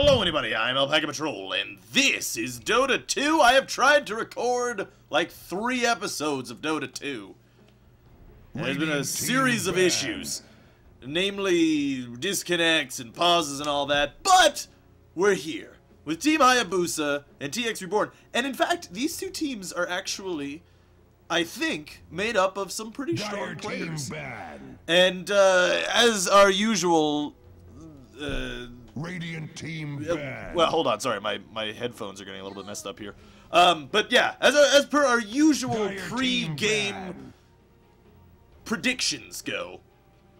Hello anybody, I'm Alpacapatrol, and this is Dota 2. I have tried to record like 3 episodes of Dota 2. And there's been a series of issues, namely disconnects and pauses and all that, but we're here with Team Hayabusa and TX Reborn. And in fact, these two teams are actually, I think, made up of some pretty strong players. And as our usual... Radiant team bad. Well, hold on, sorry, my headphones are getting a little bit messed up here. But yeah, as per our usual pre-game predictions go,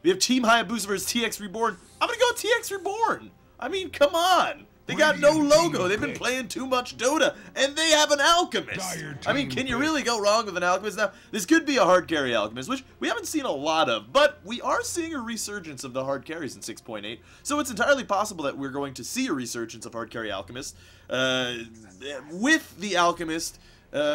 we have Team Hayabusa versus TX Reborn. I'm gonna go with TX Reborn. I mean, come on. They got no logo. They've been playing too much Dota, and they have an Alchemist. I mean, can you really go wrong with an Alchemist? Now, this could be a hard carry Alchemist, which we haven't seen a lot of, but we are seeing a resurgence of the hard carries in 6.8, so it's entirely possible that we're going to see a resurgence of hard carry Alchemist. With the Alchemist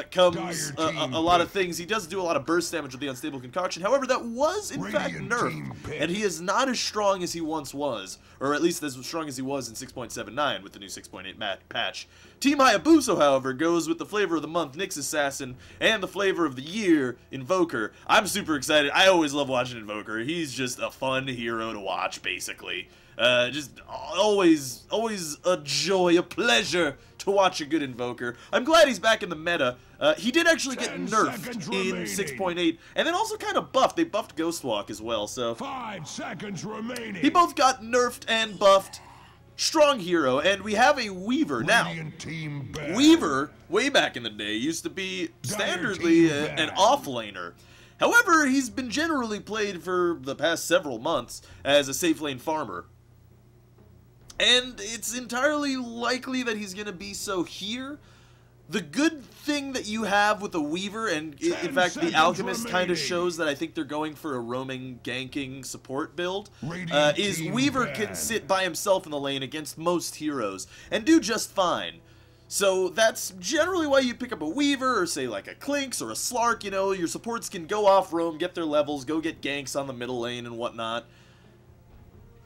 comes a lot of things. He does do a lot of burst damage with the Unstable Concoction. However, that was, in fact, nerfed, and he is not as strong as he once was, or at least as strong as he was in 6.79 with the new 6.8 patch. Team Hayabusa, however, goes with the flavor of the month, Nyx Assassin, and the flavor of the year, Invoker. I'm super excited. I always love watching Invoker. He's just a fun hero to watch, basically. Just always a joy, a pleasure to watch a good Invoker. I'm glad he's back in the meta. He did actually get nerfed in 6.8, and then also kind of buffed. They buffed Ghostwalk as well, so 5 seconds remaining. He both got nerfed and buffed. Strong hero, and we have a Weaver now. Weaver, way back in the day, used to be standardly an off-laner. However, he's been generally played for the past several months as a safe lane farmer. And it's entirely likely that he's going to be so here. The good thing that you have with a Weaver, and in fact the Alchemist kind of shows that I think they're going for a roaming, ganking support build, is Weaver can sit by himself in the lane against most heroes and do just fine. So that's generally why you pick up a Weaver, or say like a Clinks or a Slark. You know, your supports can go off roam, get their levels, go get ganks on the middle lane and whatnot.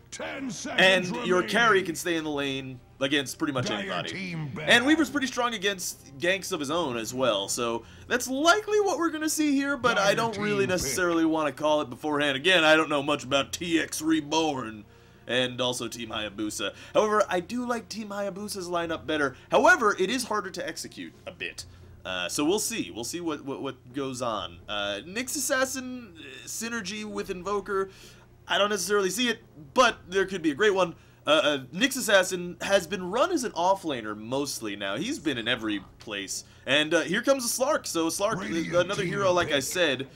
10 seconds and your remaining. carry can stay in the lane against pretty much anybody. And Weaver's pretty strong against ganks of his own as well, so that's likely what we're going to see here, but I don't really necessarily want to call it beforehand. Again, I don't know much about TX Reborn and also Team Hayabusa. However, I do like Team Hayabusa's lineup better. However, it is harder to execute a bit. So we'll see. We'll see what goes on. Nyx Assassin synergy with Invoker, I don't necessarily see it, but there could be a great one. Nyx Assassin has been run as an offlaner mostly now. He's been in every place. And here comes a Slark. So Slark, another hero, like I said,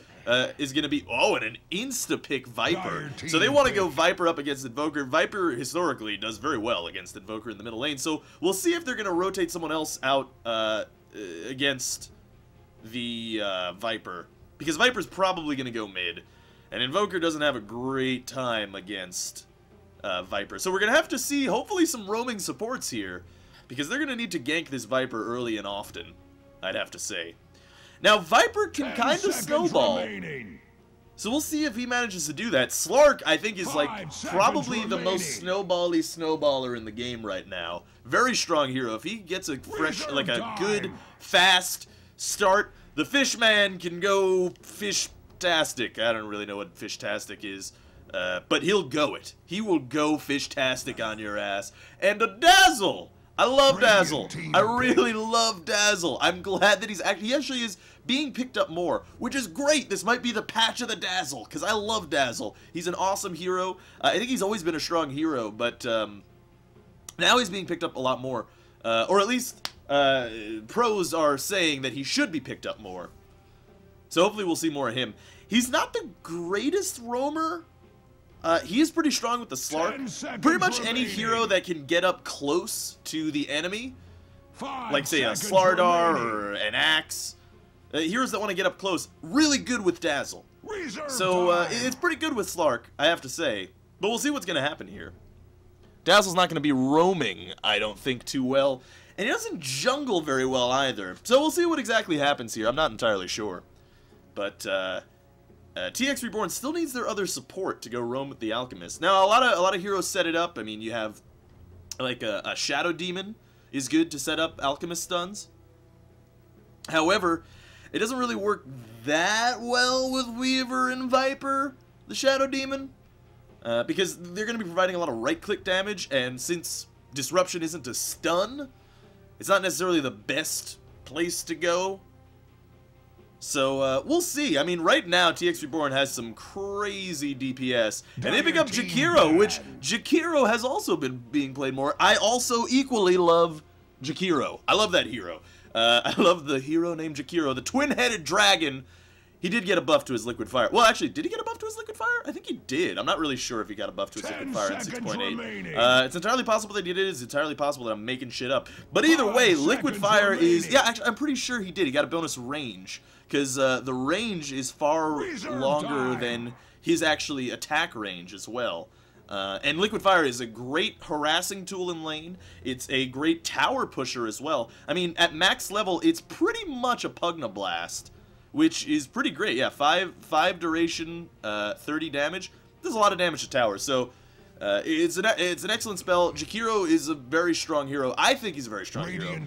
is going to be... Oh, and an insta-pick Viper. So they want to go Viper up against Invoker. Viper, historically, does very well against Invoker in the middle lane. So we'll see if they're going to rotate someone else out against the Viper. Because Viper's probably going to go mid. And Invoker doesn't have a great time against Viper. So we're going to have to see, hopefully, some roaming supports here. Because they're going to need to gank this Viper early and often, I'd have to say. Now, Viper can kind of snowball. So we'll see if he manages to do that. Slark, I think, is like probably the most snowbally snowballer in the game right now. Very strong hero. If he gets a fresh, like a good, fast start, the Fishman can go fish-tastic. I don't really know what fish-tastic is. But he'll go it. He will go fish-tastic on your ass. And a Dazzle! I love Dazzle. I really love Dazzle. I'm glad that he actually is being picked up more, which is great. This might be the patch of the Dazzle, because I love Dazzle. He's an awesome hero. I think he's always been a strong hero, but now he's being picked up a lot more. Or at least pros are saying that he should be picked up more. So hopefully we'll see more of him. He's not the greatest roamer. He is pretty strong with the Slark. Pretty much any hero that can get up close to the enemy, like say a Slardar or an Axe, heroes that want to get up close, really good with Dazzle. So it's pretty good with Slark, I have to say. But we'll see what's going to happen here. Dazzle's not going to be roaming, I don't think, too well. And he doesn't jungle very well either. So we'll see what exactly happens here. I'm not entirely sure. But TX Reborn still needs their other support to go roam with the Alchemist. Now, a lot of heroes set it up. I mean, you have like a Shadow Demon is good to set up Alchemist stuns. However, it doesn't really work that well with Weaver and Viper, the Shadow Demon, because they're going to be providing a lot of right-click damage, and since Disruption isn't a stun, it's not necessarily the best place to go. So, we'll see. I mean, right now, TX Reborn has some crazy DPS. And they pick up Jakiro, which Jakiro has also been being played more. I also equally love Jakiro. I love that hero. I love the hero named Jakiro. The twin-headed dragon. He did get a buff to his Liquid Fire. Well, actually, did he get a buff to his Liquid Fire? I think he did. I'm not really sure if he got a buff to his Liquid Fire in 6.8. It's entirely possible that he did. It's entirely possible that I'm making shit up. But either way, Liquid Fire is... Yeah, actually, I'm pretty sure he did. He got a bonus range. Because the range is far longer than his actually attack range as well. And Liquid Fire is a great harassing tool in lane. It's a great tower pusher as well. I mean, at max level, it's pretty much a Pugna Blast, which is pretty great. Yeah, 5 duration, 30 damage. Does a lot of damage to towers, so it's an excellent spell. Jakiro is a very strong hero. I think he's a very strong hero.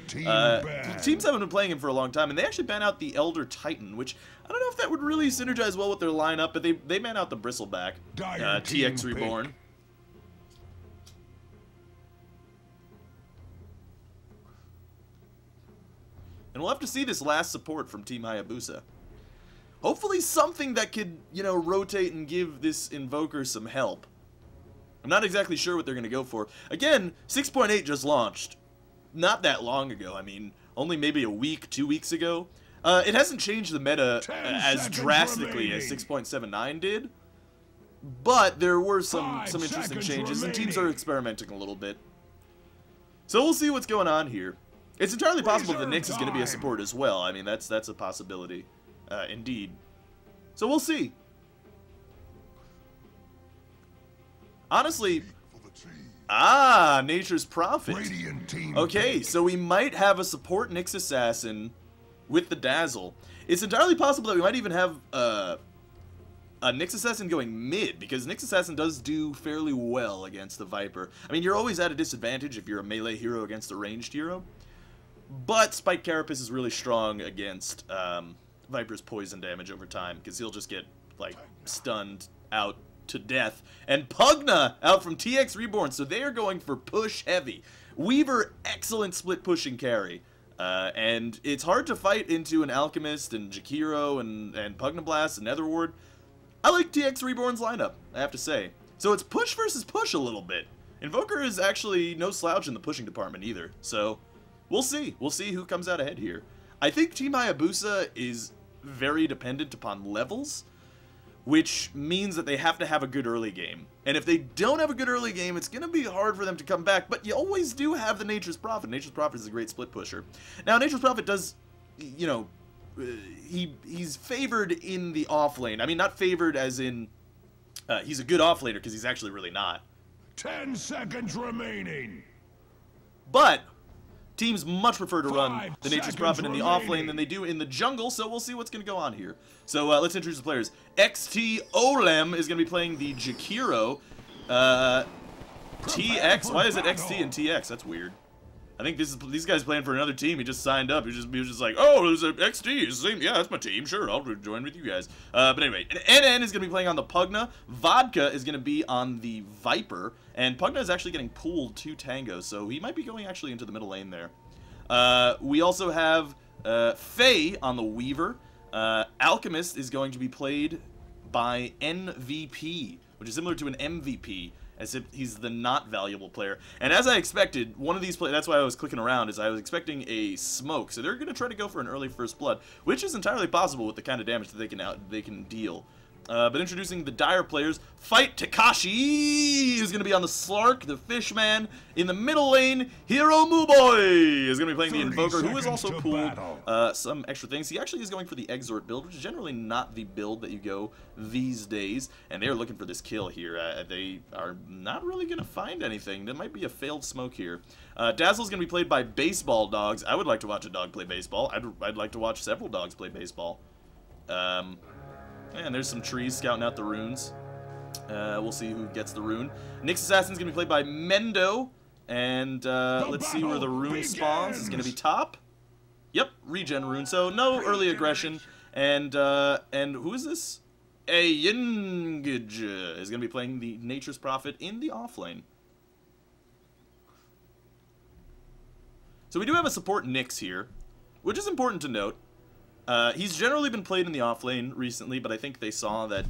Teams haven't been playing him for a long time, and they actually ban out the Elder Titan, which I don't know if that would really synergize well with their lineup, but they ban out the Bristleback, TX Reborn. And we'll have to see this last support from Team Hayabusa. Hopefully something that could, you know, rotate and give this Invoker some help. I'm not exactly sure what they're going to go for. Again, 6.8 just launched. Not that long ago. I mean, only maybe a week, 2 weeks ago. It hasn't changed the meta as drastically as 6.79 did. But there were some interesting changes, and teams are experimenting a little bit. So we'll see what's going on here. It's entirely possible that Nyx is going to be a support as well. I mean, that's a possibility, indeed. So we'll see. Honestly, Nature's Prophet. Okay, so we might have a support Nyx Assassin with the Dazzle. It's entirely possible that we might even have a Nyx Assassin going mid, because Nyx Assassin does do fairly well against the Viper. I mean, you're always at a disadvantage if you're a melee hero against a ranged hero. But Spike Carapace is really strong against Viper's poison damage over time, because he'll just get, like, stunned out to death. And Pugna out from TX Reborn, so they are going for push heavy. Weaver, excellent split pushing carry. And it's hard to fight into an Alchemist and Jakiro and Pugna Blast and Netherward. I like TX Reborn's lineup, I have to say. So it's push versus push a little bit. Invoker is actually no slouch in the pushing department either, so... We'll see. We'll see who comes out ahead here. I think Team Hayabusa is very dependent upon levels, which means that they have to have a good early game. And if they don't have a good early game, it's going to be hard for them to come back. But you always do have the Nature's Prophet. Nature's Prophet is a great split pusher. Now, Nature's Prophet does, you know, he's favored in the off lane. I mean, not favored as in he's a good off laner, because he's actually really not. 10 seconds remaining. But... teams much prefer to run the Nature's Prophet in the off lane than they do in the jungle, so we'll see what's going to go on here. So let's introduce the players. XT Olem is going to be playing the Jakiro. TX, why is it XT and TX? That's weird. I think these guys playing for another team. He just signed up. He was just like, oh, there's an XT. Yeah, that's my team. Sure, I'll join with you guys. But anyway, NN is going to be playing on the Pugna. Vodka is going to be on the Viper. And Pugna is actually getting pulled to Tango, so he might be going actually into the middle lane there. We also have Faye on the Weaver. Alchemist is going to be played by NVP, which is similar to an MVP, as if he's the not valuable player. And as I expected, one of these players, that's why I was clicking around, is I was expecting a smoke. So they're going to try to go for an early first blood, which is entirely possible with the kind of damage that they can deal. But introducing the Dire players, Fight Takashi is going to be on the Slark, the Fishman. In the middle lane, Hiro Muboy is going to be playing the Invoker, who is also pulled some extra things. He actually is going for the Exort build, which is generally not the build that you go these days. And they're looking for this kill here. They are not really going to find anything. There might be a failed smoke here. Dazzle's going to be played by Baseball Dogs. I would like to watch a dog play baseball. I'd like to watch several dogs play baseball. And there's some trees scouting out the runes. We'll see who gets the rune. Nyx Assassin's going to be played by Mendo. And let's see where the rune spawns. It's going to be top. Yep, regen rune. So no early aggression. And who is this? A Yingage is going to be playing the Nature's Prophet in the offlane. So we do have a support Nyx here, which is important to note. He's generally been played in the offlane recently, but I think they saw that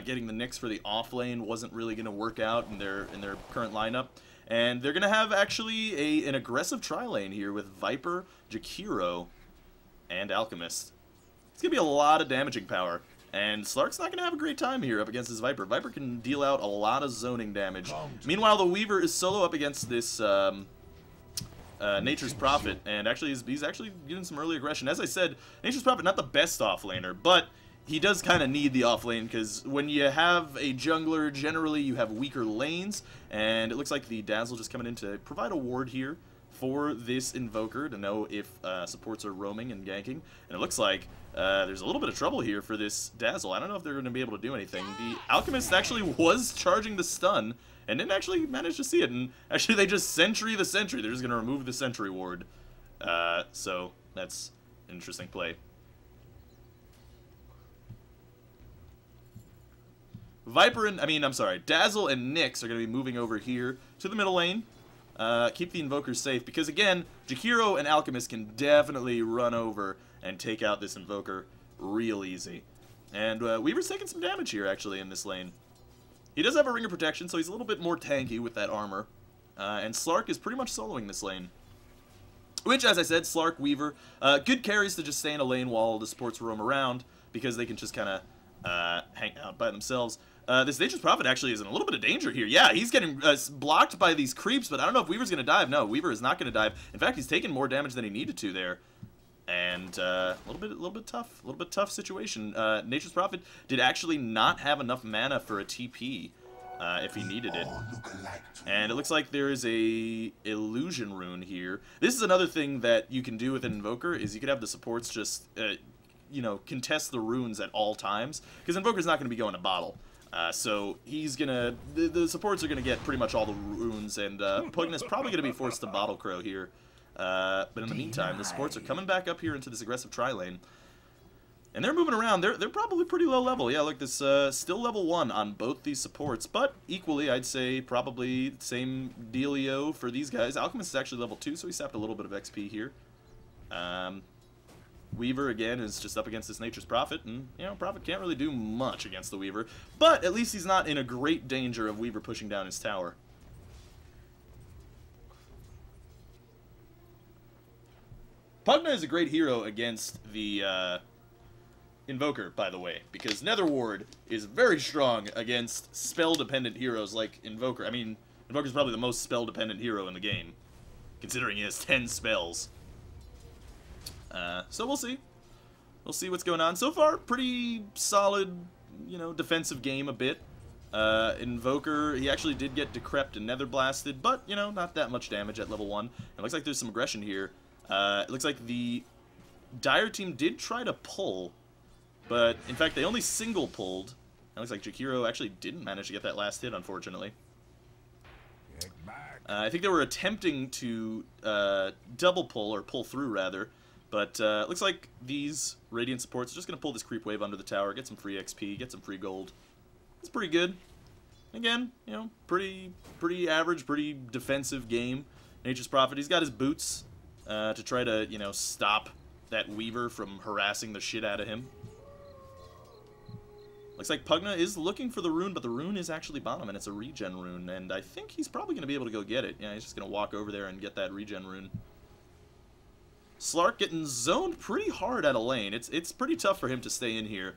getting the Nyx for the offlane wasn't really going to work out in their current lineup. And they're going to have actually an aggressive tri-lane here with Viper, Jakiro, and Alchemist. It's going to be a lot of damaging power. And Slark's not going to have a great time here up against his Viper. Viper can deal out a lot of zoning damage. Meanwhile, the Weaver is solo up against this Nature's Prophet, and actually he's actually getting some early aggression. As I said, Nature's Prophet not the best offlaner, but he does kind of need the offlane, because when you have a jungler, generally you have weaker lanes, and it looks like the Dazzle just coming in to provide a ward here for this Invoker to know if supports are roaming and ganking. And it looks like there's a little bit of trouble here for this Dazzle. I don't know if they're going to be able to do anything. The Alchemist actually was charging the stun and didn't actually manage to see it. And actually they just sentry the sentry. They're just going to remove the sentry ward. So that's an interesting play. Dazzle and Nyx are going to be moving over here to the middle lane. Keep the Invokers safe, because again, Jakiro and Alchemist can definitely run over and take out this Invoker real easy. And Weaver's taking some damage here, actually, in this lane. He does have a Ring of Protection, so he's a little bit more tanky with that armor. And Slark is pretty much soloing this lane. Which, as I said, Slark, Weaver, good carries to just stay in a lane while the supports roam around, because they can just kind of hang out by themselves. This Nature's Prophet actually is in a little bit of danger here. Yeah, he's getting blocked by these creeps, but I don't know if Weaver's going to dive. No, Weaver is not going to dive. In fact, he's taken more damage than he needed to there. And a little bit tough situation. Nature's Prophet did actually not have enough mana for a TP if he needed it. And it looks like there is a illusion rune here. This is another thing that you can do with an Invoker, is you could have the supports just, you know, contest the runes at all times, because Invoker's not going to be going to bottle. So he's gonna, the supports are gonna get pretty much all the runes, and Pugna's probably gonna be forced to bottle Crow here. But in the meantime, the supports are coming back up here into this aggressive tri-lane. And they're moving around. They're probably pretty low level. Yeah, look, this still level 1 on both these supports, but equally, I'd say probably same dealio for these guys. Alchemist is actually level 2, so he sapped a little bit of XP here. Weaver, again, is just up against this Nature's Prophet, and, you know, Prophet can't really do much against the Weaver, but at least he's not in a great danger of Weaver pushing down his tower. Pugna is a great hero against the Invoker, by the way, because Nether Ward is very strong against spell-dependent heroes like Invoker. I mean, Invoker's probably the most spell-dependent hero in the game, considering he has 10 spells. So we'll see. We'll see what's going on. So far, pretty solid, you know, defensive game a bit. Invoker, he actually did get Decrept and Nether Blasted, but, you know, not that much damage at level 1. It looks like there's some aggression here. It looks like the Dire team did try to pull, but, in fact, they only single pulled. It looks like Jakiro actually didn't manage to get that last hit, unfortunately. I think they were attempting to double pull, or pull through, rather. But it looks like these Radiant supports are just going to pull this creep wave under the tower, get some free XP, get some free gold. It's pretty good. Again, you know, pretty average, pretty defensive game. Nature's Prophet, he's got his boots to try to, you know, stop that Weaver from harassing the shit out of him. Looks like Pugna is looking for the rune, but the rune is actually bottom, and it's a regen rune. And I think he's probably going to be able to go get it. Yeah, he's just going to walk over there and get that regen rune. Slark getting zoned pretty hard out of lane. It's pretty tough for him to stay in here.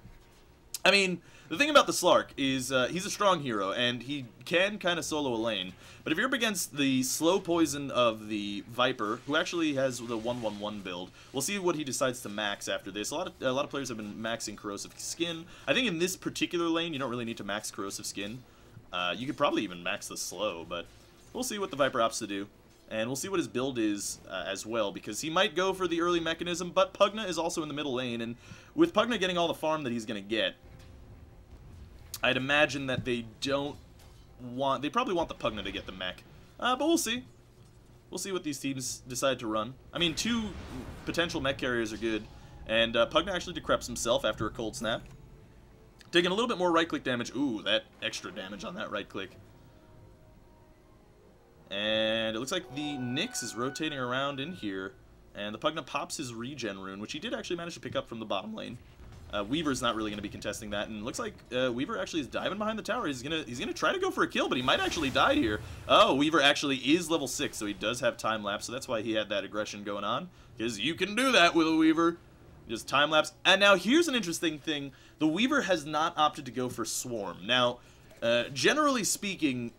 I mean, the thing about the Slark is he's a strong hero, and he can kind of solo a lane. But if you're up against the slow poison of the Viper, who actually has the 1-1-1 build, we'll see what he decides to max after this. A lot of players have been maxing Corrosive Skin. I think in this particular lane, you don't really need to max Corrosive Skin. You could probably even max the slow, but we'll see what the Viper opts to do. And we'll see what his build is as well, because he might go for the early mechanism, but Pugna is also in the middle lane, and with Pugna getting all the farm that he's going to get, I'd imagine that they probably want the Pugna to get the mech. But we'll see. we'll see what these teams decide to run. I mean, 2 potential mech carriers are good, and Pugna actually decreps himself after a cold snap. Taking a little bit more right-click damage. Ooh, that extra damage on that right-click. And it looks like the Nyx is rotating around in here, and the Pugna pops his regen rune, which he did actually manage to pick up from the bottom lane. Weaver's not really going to be contesting that, and it looks like Weaver actually is diving behind the tower. He's gonna try to go for a kill, but he might actually die here. Oh, Weaver actually is level 6, so he does have time lapse, so that's why he had that aggression going on, because you can do that with a Weaver. Just time lapse. And now here's an interesting thing. The Weaver has not opted to go for Swarm. Now, generally speaking,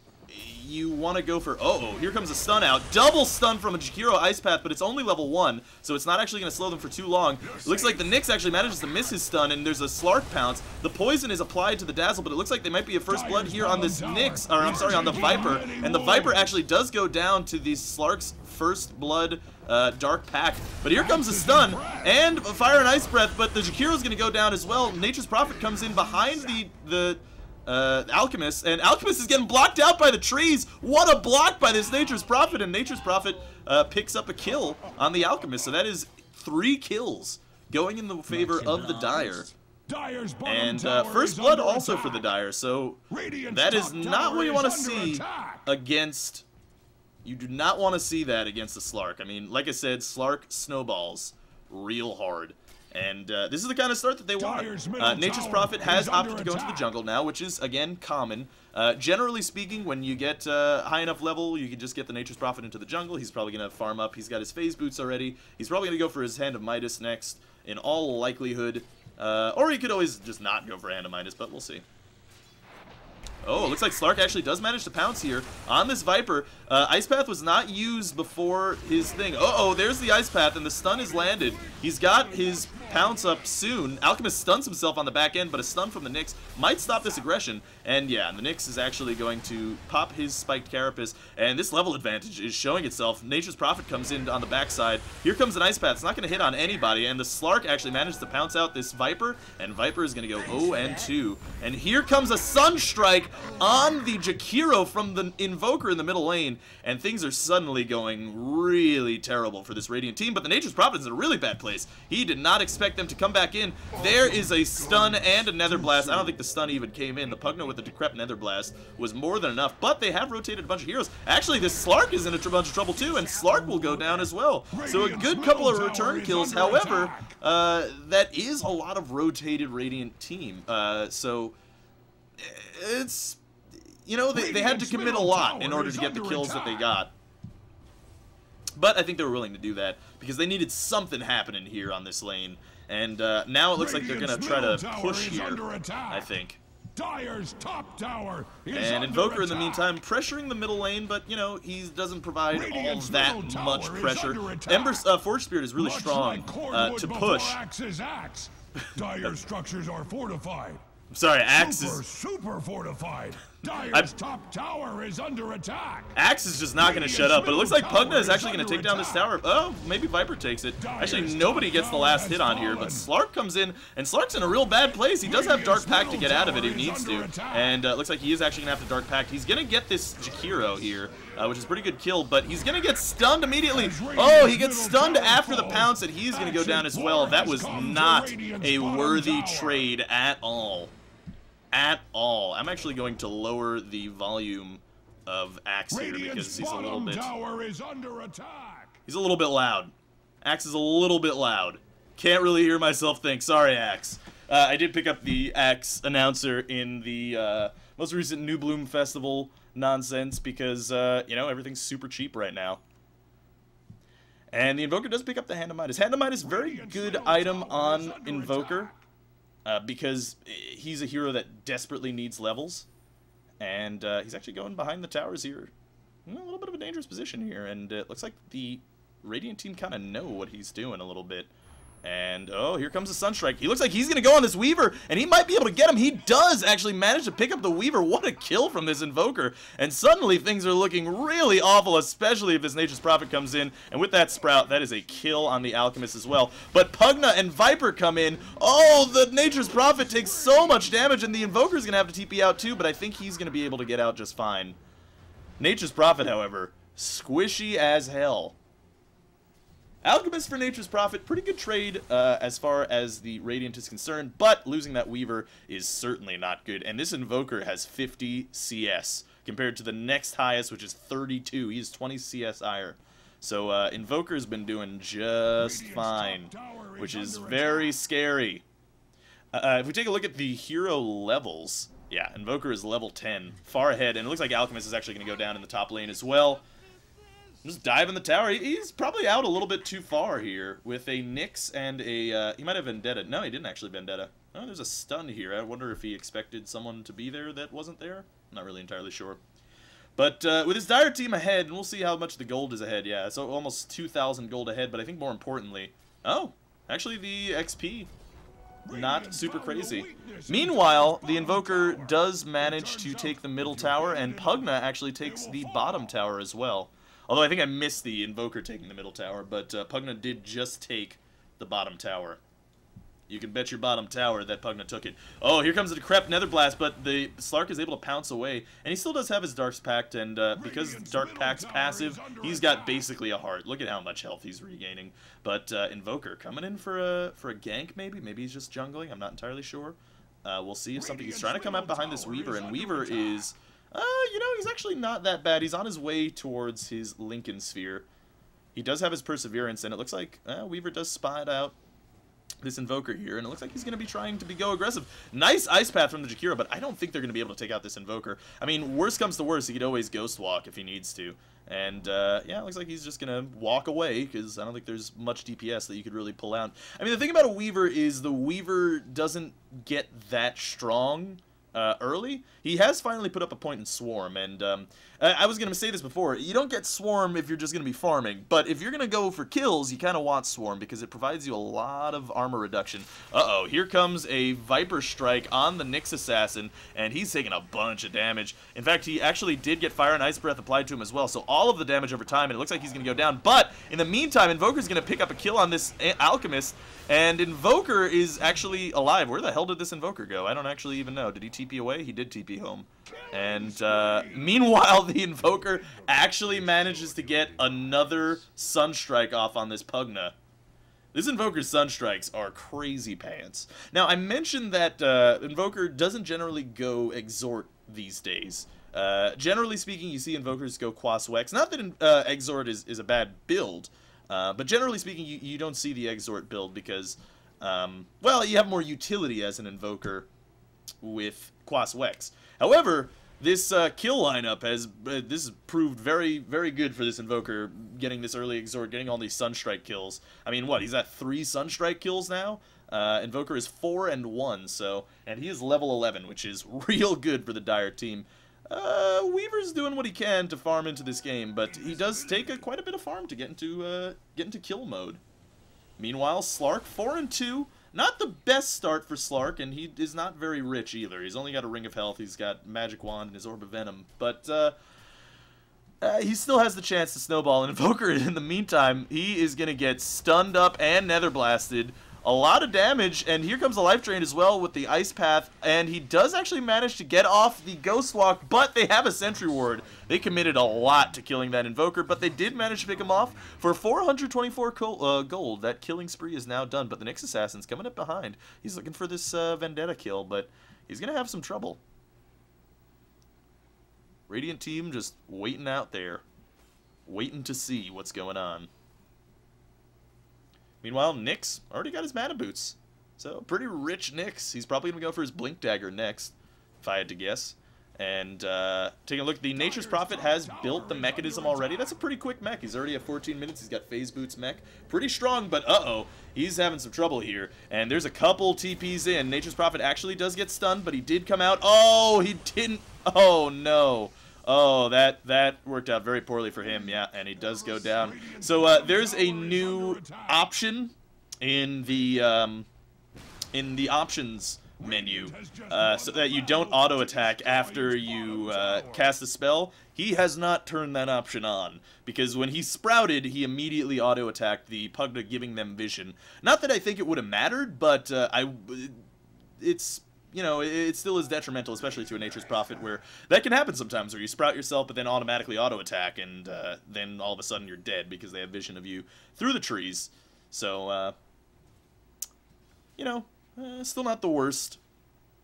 you want to go for... Oh, here comes a stun out. Double stun from a Jakiro Ice Path, but it's only level 1, so it's not actually going to slow them for too long. It looks like the Nyx actually manages to miss his stun, and there's a Slark Pounce. The poison is applied to the Dazzle, but it looks like they might be a first blood here on this Nyx, or I'm sorry, on the Viper. And the Viper actually does go down to the Slark's first blood Dark Pact. But here comes a stun, and a Fire and Ice Breath, but the Jakiro's going to go down as well. Nature's Prophet comes in behind the Alchemist, and Alchemist is getting blocked out by the trees. What a block by this Nature's Prophet, and Nature's Prophet picks up a kill on the Alchemist, so that is 3 kills going in the favor of the Dire. And first blood also for the Dire, so that is not what you want to see against... You do not want to see that against the Slark. I mean, like I said, Slark snowballs real hard. And this is the kind of start that they want. Nature's Prophet has opted to go into the jungle now, which is, again, common. Generally speaking, when you get high enough level, you can just get the Nature's Prophet into the jungle. He's probably going to farm up. He's got his phase boots already. He's probably going to go for his Hand of Midas next, in all likelihood. Or he could always just not go for Hand of Midas, but we'll see. Oh, it looks like Slark actually does manage to pounce here on this Viper. Ice Path was not used before his thing. Uh-oh, there's the Ice Path, and the stun is landed. He's got his pounce up soon. Alchemist stuns himself on the back end, but a stun from the Nyx might stop this aggression. And yeah, the Nyx is actually going to pop his spiked Carapace, and this level advantage is showing itself. Nature's Prophet comes in on the backside. Here comes an Ice Path. It's not going to hit on anybody, and the Slark actually managed to pounce out this Viper, and Viper is going to go 0-2. And here comes a Sunstrike on the Jakiro from the Invoker in the middle lane, and things are suddenly going really terrible for this Radiant team, but the Nature's Prophet is in a really bad place. He did not expect them to come back in. There is a stun and a Nether Blast. I don't think the stun even came in. The Pugna with the Decrep Nether Blast was more than enough, but they have rotated a bunch of heroes. Actually, this Slark is in a bunch of trouble too, and Slark will go down as well. So a good couple of return kills. However, that is a lot of rotated Radiant team. So it's... You know, they had to commit a lot in order to get the kills that they got. But I think they were willing to do that because they needed something happening here on this lane. And now it looks like they're going to try to push here, I think. Dire's top tower is and Invoker, in the meantime, pressuring the middle lane, but, you know, he doesn't provide all that much pressure. Ember's Forge Spirit is really strong to push. Dire structures are fortified. I'm sorry, Axe is... Super fortified. Dire's top tower is under attack. Axe is just not going to shut up, but it looks like Pugna is actually going to take down this tower. Oh, maybe Viper takes it. Actually, nobody gets the last hit on here, but Slark comes in, and Slark's in a real bad place. He does have Dark Pact to get out of it if he needs to, and looks like he is actually going to have to Dark Pact. He's going to get this Jakiro here, which is a pretty good kill, but he's going to get stunned immediately. Oh, he gets stunned after the pounce, and he's going to go down as well. That was not a worthy trade at all. At all. I'm actually going to lower the volume of Axe here because he's a little bit... He's a little bit loud. Axe is a little bit loud. Can't really hear myself think. Sorry, Axe. I did pick up the Axe announcer in the most recent New Bloom Festival nonsense because, you know, everything's super cheap right now. And the Invoker does pick up the Hand of Midas. Hand of Midas, very good item on Invoker. Because he's a hero that desperately needs levels, and he's actually going behind the towers here. A little bit of a dangerous position here, and it looks like the Radiant team kind of know what he's doing a little bit. And, oh, here comes the Sunstrike. He looks like he's going to go on this Weaver, and he might be able to get him. He does actually manage to pick up the Weaver. What a kill from this Invoker. And suddenly things are looking really awful, especially if this Nature's Prophet comes in. And with that Sprout, that is a kill on the Alchemist as well. But Pugna and Viper come in. Oh, the Nature's Prophet takes so much damage, and the Invoker's going to have to TP out too, but I think he's going to be able to get out just fine. Nature's Prophet, however, Squishy as hell. Alchemist for Nature's Prophet, pretty good trade as far as the Radiant is concerned, but losing that Weaver is certainly not good. And this Invoker has 50 CS, compared to the next highest, which is 32. He's 20 CS higher. So Invoker's been doing just fine, which is very scary. If we take a look at the hero levels, yeah, Invoker is level 10, far ahead, and it looks like Alchemist is actually going to go down in the top lane as well. Just dive in the tower. He's probably out a little bit too far here with a Nyx and a... he might have Vendetta. No, he didn't actually Vendetta. Oh, there's a stun here. I wonder if he expected someone to be there that wasn't there. I'm not really entirely sure. But with his Dire team ahead, and we'll see how much the gold is ahead. Yeah, so almost 2,000 gold ahead, but I think more importantly... Oh, actually the XP... not super crazy. Meanwhile, the Invoker does manage to take the middle tower, and Pugna actually takes the bottom tower as well. Although I think I missed the Invoker taking the middle tower, but Pugna did just take the bottom tower. You can bet your bottom tower that Pugna took it. Oh, here comes the Decrep Netherblast, but the Slark is able to pounce away. And he still does have his Dark's Pact, and because Dark Pact's passive, he's got basically a heart. Look at how much health he's regaining. But Invoker coming in for a gank, maybe? Maybe he's just jungling. I'm not entirely sure. We'll see if something... He's trying to come up behind this Weaver, and Weaver is... you know, he's actually not that bad. He's on his way towards his Lincoln Sphere. He does have his Perseverance, and it looks like Weaver does spot out this Invoker here, and it looks like he's going to be trying to go aggressive. Nice Ice Path from the Jakiro, but I don't think they're going to be able to take out this Invoker. I mean, worst comes to worst, he could always Ghost Walk if he needs to. And, yeah, it looks like he's just going to walk away, because I don't think there's much DPS that you could really pull out. I mean, the thing about a Weaver is the Weaver doesn't get that strong early. He has finally put up a point in Swarm, and I was going to say this before, you don't get Swarm if you're just going to be farming, but if you're going to go for kills, you kind of want Swarm, because it provides you a lot of armor reduction. Uh-oh, here comes a Viper Strike on the Nyx Assassin, and he's taking a bunch of damage. In fact, he actually did get Fire and Ice Breath applied to him as well, so all of the damage over time, and it looks like he's going to go down, but in the meantime, Invoker's going to pick up a kill on this Alchemist, and Invoker is actually alive. Where the hell did this Invoker go? I don't actually even know. Did he TP away? He did TP home. And meanwhile, the Invoker actually manages to get another Sunstrike off on this Pugna. This Invoker's Sunstrikes are crazy pants. Now, I mentioned that Invoker doesn't generally go Exhort these days. Generally speaking, you see Invokers go Quas Wex. Not that Exhort is a bad build, but generally speaking, you don't see the Exhort build because, well, you have more utility as an Invoker with Quas Wex. However, this kill lineup has this has proved very, very good for this Invoker, getting this early Exhort, getting all these Sunstrike kills. I mean, what, he's at 3 Sunstrike kills now? Invoker is 4 and 1, so, and he is level 11, which is real good for the Dire team. Weaver's doing what he can to farm into this game, but he does take quite a bit of farm to get into kill mode. Meanwhile, Slark 4 and 2. Not the best start for Slark, and he is not very rich either. He's only got a Ring of Health, he's got Magic Wand and his Orb of Venom, but he still has the chance to snowball. And Invoker, in the meantime, he is going to get stunned up and Nether Blasted. A lot of damage, and here comes the Life Drain as well with the Ice Path, and he does actually manage to get off the Ghost Walk, but they have a Sentry Ward. They committed a lot to killing that Invoker, but they did manage to pick him off for 424 gold. That killing spree is now done, but the Nyx Assassin's coming up behind. He's looking for this Vendetta kill, but he's going to have some trouble. Radiant team just waiting out there, waiting to see what's going on. Meanwhile, Nyx already got his mana boots. So, pretty rich Nyx. He's probably going to go for his Blink Dagger next, if I had to guess. And, taking a look, the Nature's Prophet has built the mechanism already. That's a pretty quick mech. He's already at 14 minutes. He's got Phase Boots mech. Pretty strong, but uh-oh. He's having some trouble here. And there's a couple TPs in. Nature's Prophet actually does get stunned, but he did come out. Oh, he didn't. Oh, no. Oh, that worked out very poorly for him, yeah, and he does go down. So there's a new option in the options menu, so that you don't auto attack after you cast a spell. He has not turned that option on, because when he sprouted, he immediately auto attacked the Pugna, giving them vision. Not that I think it would have mattered, but it's, you know, it still is detrimental, especially to a Nature's Prophet, where that can happen sometimes, where you sprout yourself, but then automatically auto-attack, and then all of a sudden you're dead because they have vision of you through the trees. So, you know, still not the worst.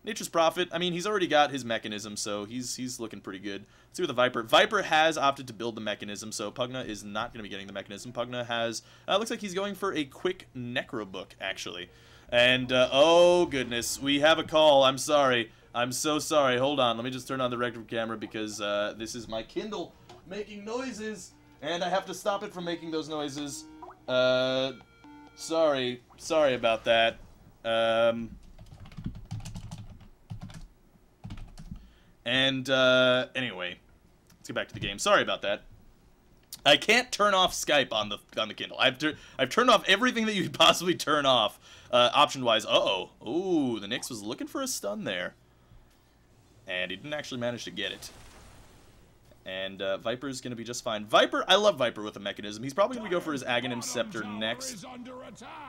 Nature's Prophet, I mean, he's already got his mechanism, so he's looking pretty good. Let's see with the Viper. Viper has opted to build the mechanism, so Pugna is not going to be getting the mechanism. Pugna has, looks like he's going for a quick Necro Book, actually. And, oh goodness, we have a call. I'm sorry. I'm so sorry. Hold on, let me just turn on the record camera because this is my Kindle making noises, and I have to stop it from making those noises. Sorry about that. Anyway, let's get back to the game. Sorry about that. I can't turn off Skype on the Kindle. I've turned off everything that you could possibly turn off, option-wise. Uh-oh. Ooh, the Nyx was looking for a stun there. And he didn't actually manage to get it. And Viper's going to be just fine. Viper, I love Viper with a mechanism. He's probably going to go for his Aghanim Scepter next.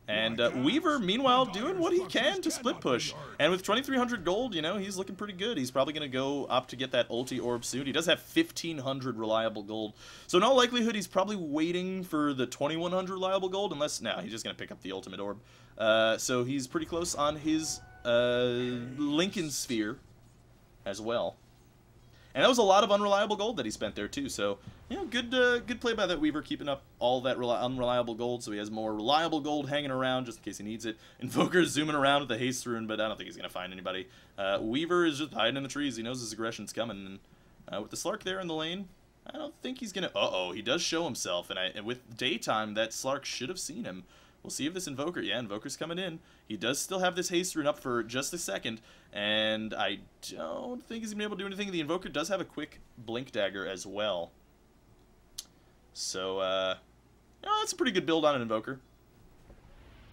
And Weaver, meanwhile, doing what he can to split push. And with 2,300 gold, you know, he's looking pretty good. He's probably going to go up to get that ulti orb soon. He does have 1,500 reliable gold. So in all likelihood, he's probably waiting for the 2,100 reliable gold. Unless, no, he's just going to pick up the ultimate orb. So he's pretty close on his Lincoln Sphere as well. And that was a lot of unreliable gold that he spent there, too. So, you know, good play by that Weaver, keeping up all that unreliable gold, so he has more reliable gold hanging around just in case he needs it. Invoker's zooming around with the haste rune, but I don't think he's going to find anybody. Weaver is just hiding in the trees. He knows his aggression's coming. And with the Slark there in the lane, I don't think he's going to... Uh-oh, he does show himself. And with daytime, that Slark should have seen him. We'll see if this Invoker... Yeah, Invoker's coming in. He does still have this haste rune up for just a second. And I don't think he's going to be able to do anything. The Invoker does have a quick Blink Dagger as well. So, that's a pretty good build on an Invoker.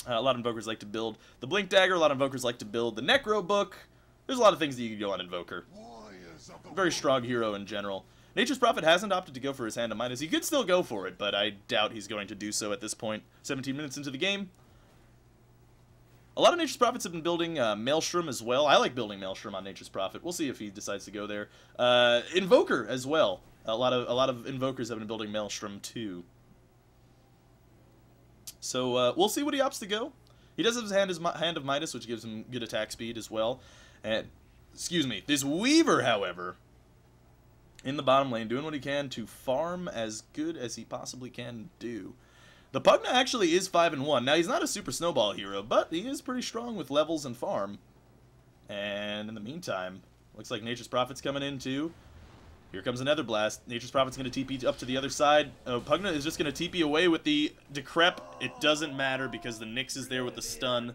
A lot of Invokers like to build the Blink Dagger. A lot of Invokers like to build the Necro Book. There's a lot of things that you can go on Invoker. Very strong hero in general. Nature's Prophet hasn't opted to go for his Hand of Midas. He could still go for it, but I doubt he's going to do so at this point. 17 minutes into the game. A lot of Nature's Prophets have been building Maelstrom as well. I like building Maelstrom on Nature's Prophet. We'll see if he decides to go there. Invoker as well. A lot of Invokers have been building Maelstrom too. So we'll see what he opts to go. He does have his Hand of Midas, which gives him good attack speed as well. And, excuse me, this Weaver, however, in the bottom lane, doing what he can to farm as good as he possibly can do. The Pugna actually is 5-1. Now, he's not a super snowball hero, but he is pretty strong with levels and farm. And in the meantime, looks like Nature's Prophet's coming in too. Here comes another blast. Nature's Prophet's going to TP up to the other side. Pugna is just going to TP away with the Decrep. It doesn't matter because the Nyx is there with the stun.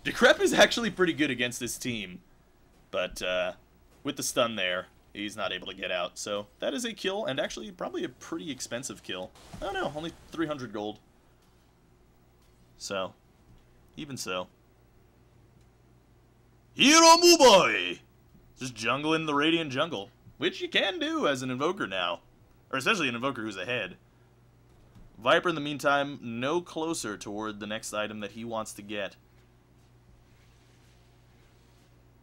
Decrep is actually pretty good against this team. But with the stun there, he's not able to get out. So that is a kill, and actually probably a pretty expensive kill. Oh no, only 300 gold. So, even so. Hero Muboy! Just jungling the Radiant Jungle. Which you can do as an Invoker now. Or especially an Invoker who's ahead. Viper, in the meantime, no closer toward the next item that he wants to get.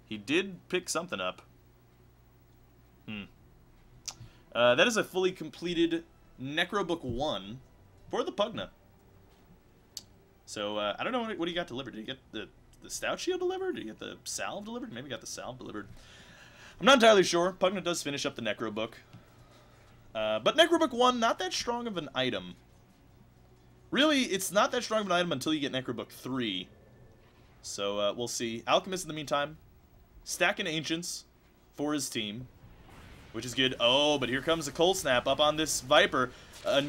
He did pick something up. That is a fully completed Necrobook 1 for the Pugna. So, I don't know what he got delivered. Did he get the Stout Shield delivered? Did he get the Salve delivered? Maybe he got the Salve delivered. I'm not entirely sure. Pugna does finish up the Necrobook. But Necrobook 1, not that strong of an item. Really, it's not that strong of an item until you get Necrobook 3. So, we'll see. Alchemist, in the meantime, stacking Ancients for his team, which is good. Oh, but here comes a Cold Snap up on this Viper.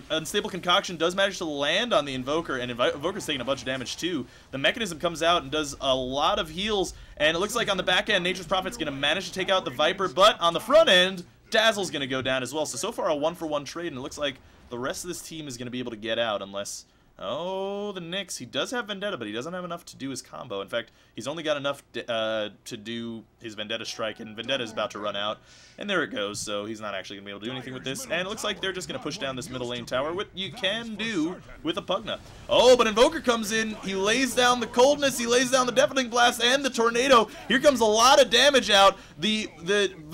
Unstable Concoction does manage to land on the Invoker, and Invoker's taking a bunch of damage too. The Mechanism comes out and does a lot of heals, and it looks like on the back end, Nature's Prophet's going to manage to take out the Viper, but on the front end, Dazzle's going to go down as well. So far a 1-for-1 trade, and it looks like the rest of this team is going to be able to get out unless Oh, the Nyx. He does have Vendetta, but he doesn't have enough to do his combo. In fact, he's only got enough to do his Vendetta strike, and Vendetta is about to run out. And there it goes, so he's not actually going to be able to do anything with this. And it looks like they're just going to push down this middle lane tower, what you can do with a Pugna. Oh, but Invoker comes in. He lays down the coldness, he lays down the Deafening Blast, and the Tornado. Here comes a lot of damage out. The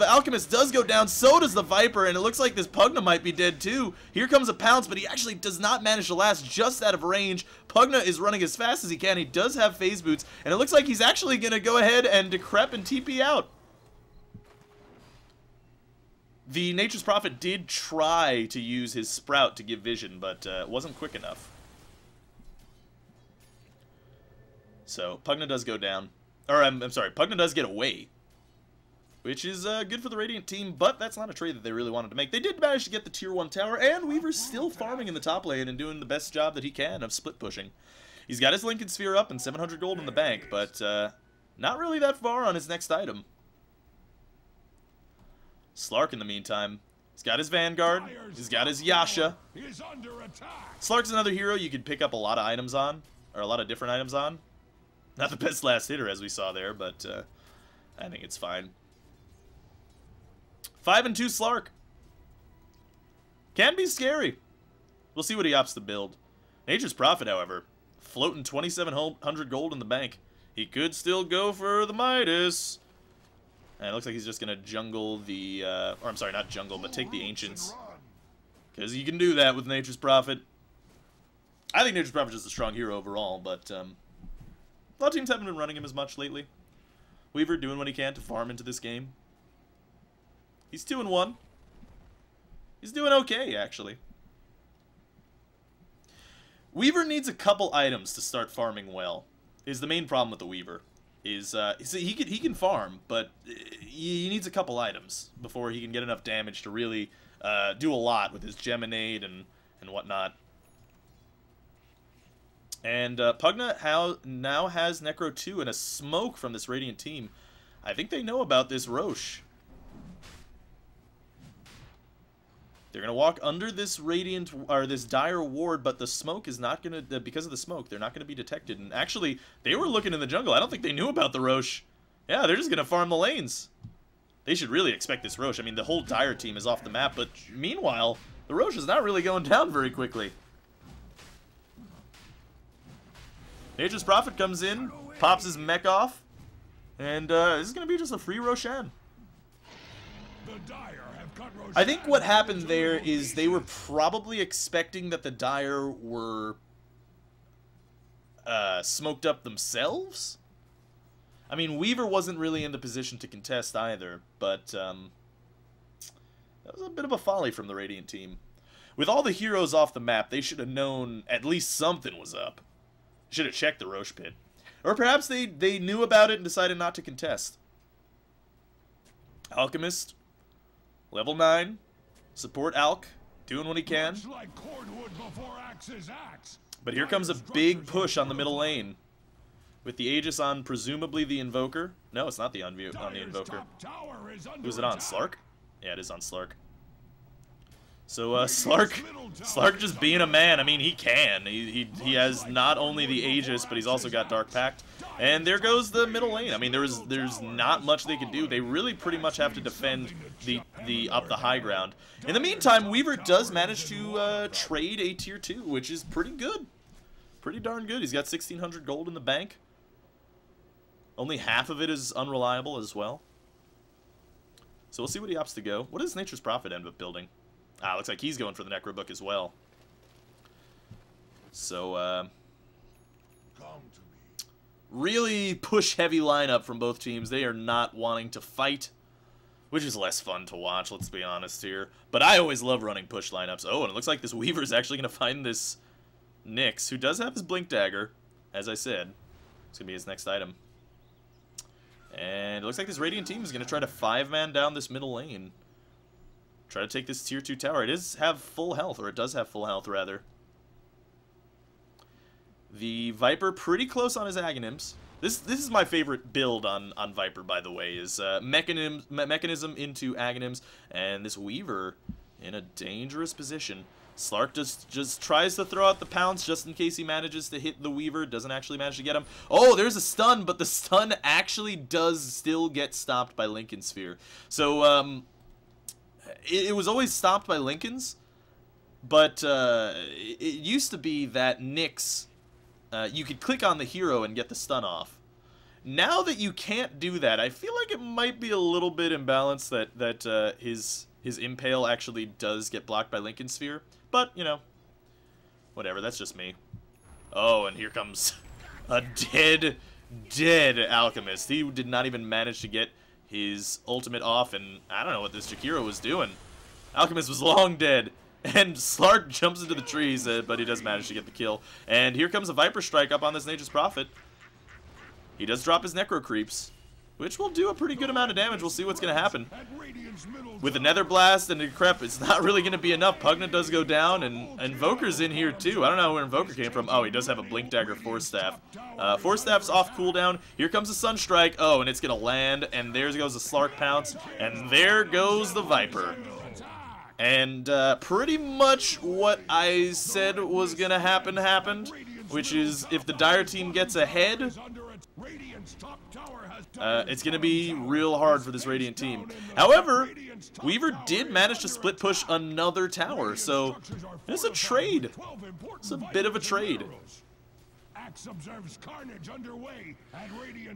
Alchemist does go down, so does the Viper, and it looks like this Pugna might be dead too. Here comes a Pounce, but he actually does not manage to last just out of range. Pugna is running as fast as he can. He does have Phase Boots, and it looks like he's actually going to go ahead and Decrep and TP out. The Nature's Prophet did try to use his Sprout to give vision, but it wasn't quick enough. So, Pugna does go down. Or, I'm sorry, Pugna does get away. Which is good for the Radiant team, but that's not a trade that they really wanted to make. They did manage to get the Tier 1 tower, and Weaver's still farming in the top lane and doing the best job that he can of split pushing. He's got his Lincoln Sphere up and 700 gold in the bank, but not really that far on his next item. Slark, in the meantime, he's got his Vanguard, he's got his Yasha. Slark's another hero you could pick up a lot of items on, or a lot of different items on. Not the best last hitter, as we saw there, but I think it's fine. 5 and 2 Slark. Can be scary. We'll see what he opts to build. Nature's Prophet, however, floating 2,700 gold in the bank. He could still go for the Midas. And it looks like he's just going to jungle the, or I'm sorry, not jungle, but take the Ancients. Because you can do that with Nature's Prophet. I think Nature's Prophet is a strong hero overall, but a lot of teams haven't been running him as much lately. Weaver doing what he can to farm into this game. He's 2-1. He's doing okay, actually. Weaver needs a couple items to start farming well. Is the main problem with the Weaver. Is he can farm, but he needs a couple items before he can get enough damage to really do a lot with his Geminade and whatnot. And Pugna now has Necro 2 and a smoke from this Radiant team. I think they know about this Roche. They're going to walk under this Radiant, or this Dire Ward, but the smoke is not going to, because of the smoke, they're not going to be detected. And actually, they were looking in the jungle. I don't think they knew about the Roche. Yeah, they're just going to farm the lanes. They should really expect this Roche. I mean, the whole Dire team is off the map, but meanwhile, the Roche is not really going down very quickly. Nature's Prophet comes in, pops his mech off, and this is going to be just a free Roshan. I think what happened there is they were probably expecting that the Dire were smoked up themselves. I mean, Weaver wasn't really in the position to contest either, but that was a bit of a folly from the Radiant team. With all the heroes off the map, they should have known at least something was up. Should have checked the Roche pit. Or perhaps they knew about it and decided not to contest. Alchemist, level 9, support Alk, doing what he can. But here comes a big push on the middle lane. With the Aegis on presumably the Invoker. No, it's not on the Invoker. Who's it on, Slark? Yeah, it is on Slark. So, Slark just being a man. I mean, he can. He has not only the Aegis, but he's also got Dark Pact. And there goes the middle lane. I mean, there's not much they can do. They really pretty much have to defend up the high ground. In the meantime, Weaver does manage to trade a tier 2, which is pretty good. Pretty darn good. He's got 1,600 gold in the bank. Only half of it is unreliable as well. So we'll see what he opts to go. What does Nature's Prophet end up building? Ah, looks like he's going for the Necro Book as well. So, really push-heavy lineup from both teams. They are not wanting to fight, which is less fun to watch, let's be honest here. But I always love running push lineups. Oh, and it looks like this Weaver is actually going to find this Nyx, who does have his Blink Dagger, as I said. It's going to be his next item. And it looks like this Radiant team is going to try to 5-man down this middle lane. Try to take this tier 2 tower. It does have full health, or it does have full health, rather. The Viper pretty close on his Aghanims. This is my favorite build on Viper, by the way, is mechanism into Aghanims, and this Weaver in a dangerous position. Slark just tries to throw out the pounce just in case he manages to hit the Weaver. Doesn't actually manage to get him. Oh, there's a stun, but the stun actually does still get stopped by Lincoln Sphere. So, it was always stopped by Lincoln's, but it used to be that Nyx, you could click on the hero and get the stun off. Now that you can't do that, I feel like it might be a little bit imbalanced that his Impale actually does get blocked by Lincoln Sphere. But, you know, whatever, that's just me. Oh, and here comes a dead Alchemist. He did not even manage to get his ultimate off, and I don't know what this Jakiro was doing. Alchemist was long dead, and Slark jumps into the trees, but he does manage to get the kill. And here comes a Viper Strike up on this Nature's Prophet. He does drop his Necro Creeps, which will do a pretty good amount of damage. We'll see what's going to happen. With a Nether Blast and a Crep, it's not really going to be enough. Pugna does go down, and Invoker's in here too. I don't know where Invoker came from. Oh, he does have a Blink Dagger Force Staff. Force Staff's off cooldown. Here comes a Sunstrike. Oh, and it's going to land, and there goes the Slark Pounce, and there goes the Viper. And pretty much what I said was going to happen happened, which is if the Dire team gets ahead, it's going to be real hard for this Radiant team. However, Weaver did manage to split push another tower, so it's a trade. It's a bit of a trade.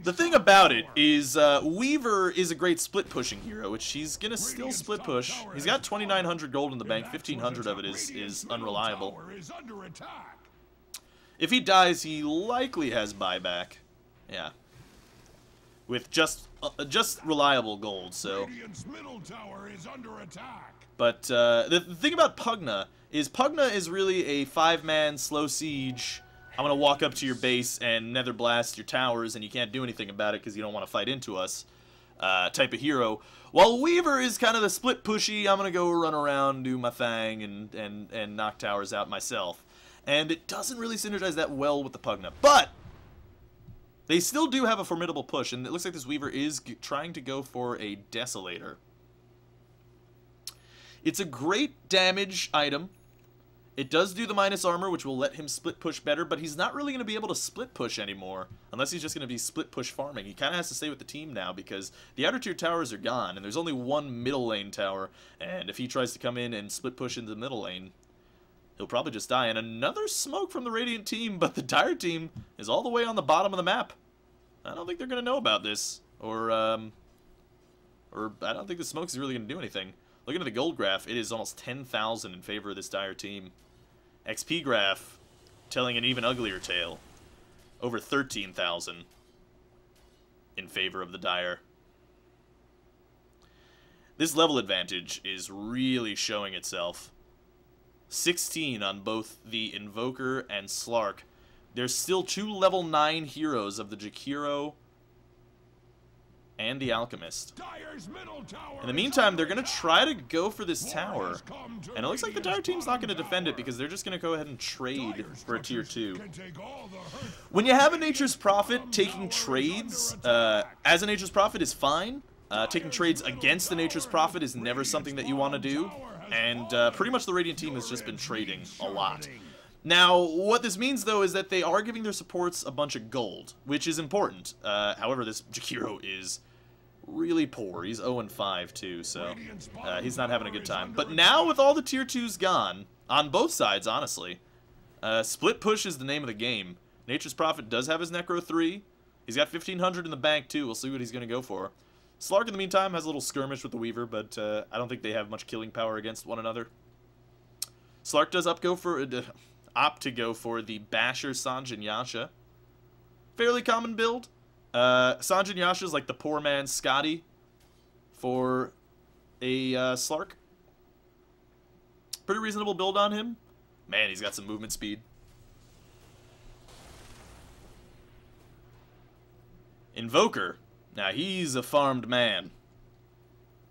The thing about it is Weaver is a great split pushing hero, which he's going to still split push. He's got 2,900 gold in the bank. 1,500 of it is unreliable. If he dies, he likely has buyback. Yeah. With just reliable gold, so. But the thing about Pugna is really a 5-man slow siege. I'm gonna walk up to your base and nether blast your towers, and you can't do anything about it because you don't want to fight into us type of hero. While Weaver is kind of the split pushy, I'm gonna go run around, do my thing, and knock towers out myself. And it doesn't really synergize that well with the Pugna, but they still do have a formidable push, and it looks like this Weaver is trying to go for a Desolator. It's a great damage item. It does do the minus armor, which will let him split push better, but he's not really going to be able to split push anymore, unless he's just going to be split push farming. He kind of has to stay with the team now, because the outer tier towers are gone, and there's only one middle lane tower, and if he tries to come in and split push into the middle lane, he'll probably just die. And another smoke from the Radiant team, but the Dire team is all the way on the bottom of the map. I don't think they're going to know about this, or I don't think the smoke is really going to do anything. Looking at the gold graph, it is almost 10,000 in favor of this Dire team. XP graph, telling an even uglier tale. Over 13,000 in favor of the Dire. This level advantage is really showing itself. 16 on both the Invoker and Slark. There's still 2 level 9 heroes of the Jakiro and the Alchemist. In the meantime, they're going to try to go for this tower. And it looks like the Dire team's not going to defend it because they're just going to go ahead and trade for a tier 2. When you have a Nature's Prophet, taking trades as a Nature's Prophet is fine. Taking trades against the Nature's Prophet is never something that you want to do. And pretty much the Radiant team has just been trading a lot. Now, what this means, though, is that they are giving their supports a bunch of gold, which is important. However, this Jakiro is really poor. He's 0-5, too, so he's not having a good time. But now, with all the tier 2s gone, on both sides, honestly, split push is the name of the game. Nature's Prophet does have his Necro 3. He's got 1,500 in the bank, too. We'll see what he's going to go for. Slark, in the meantime, has a little skirmish with the Weaver, but I don't think they have much killing power against one another. Slark does opt to go for the Basher Sanjin Yasha. Fairly common build. Sanjin Yasha is like the poor man's Scotty for a Slark. Pretty reasonable build on him. Man, he's got some movement speed. Invoker. Now, he's a farmed man.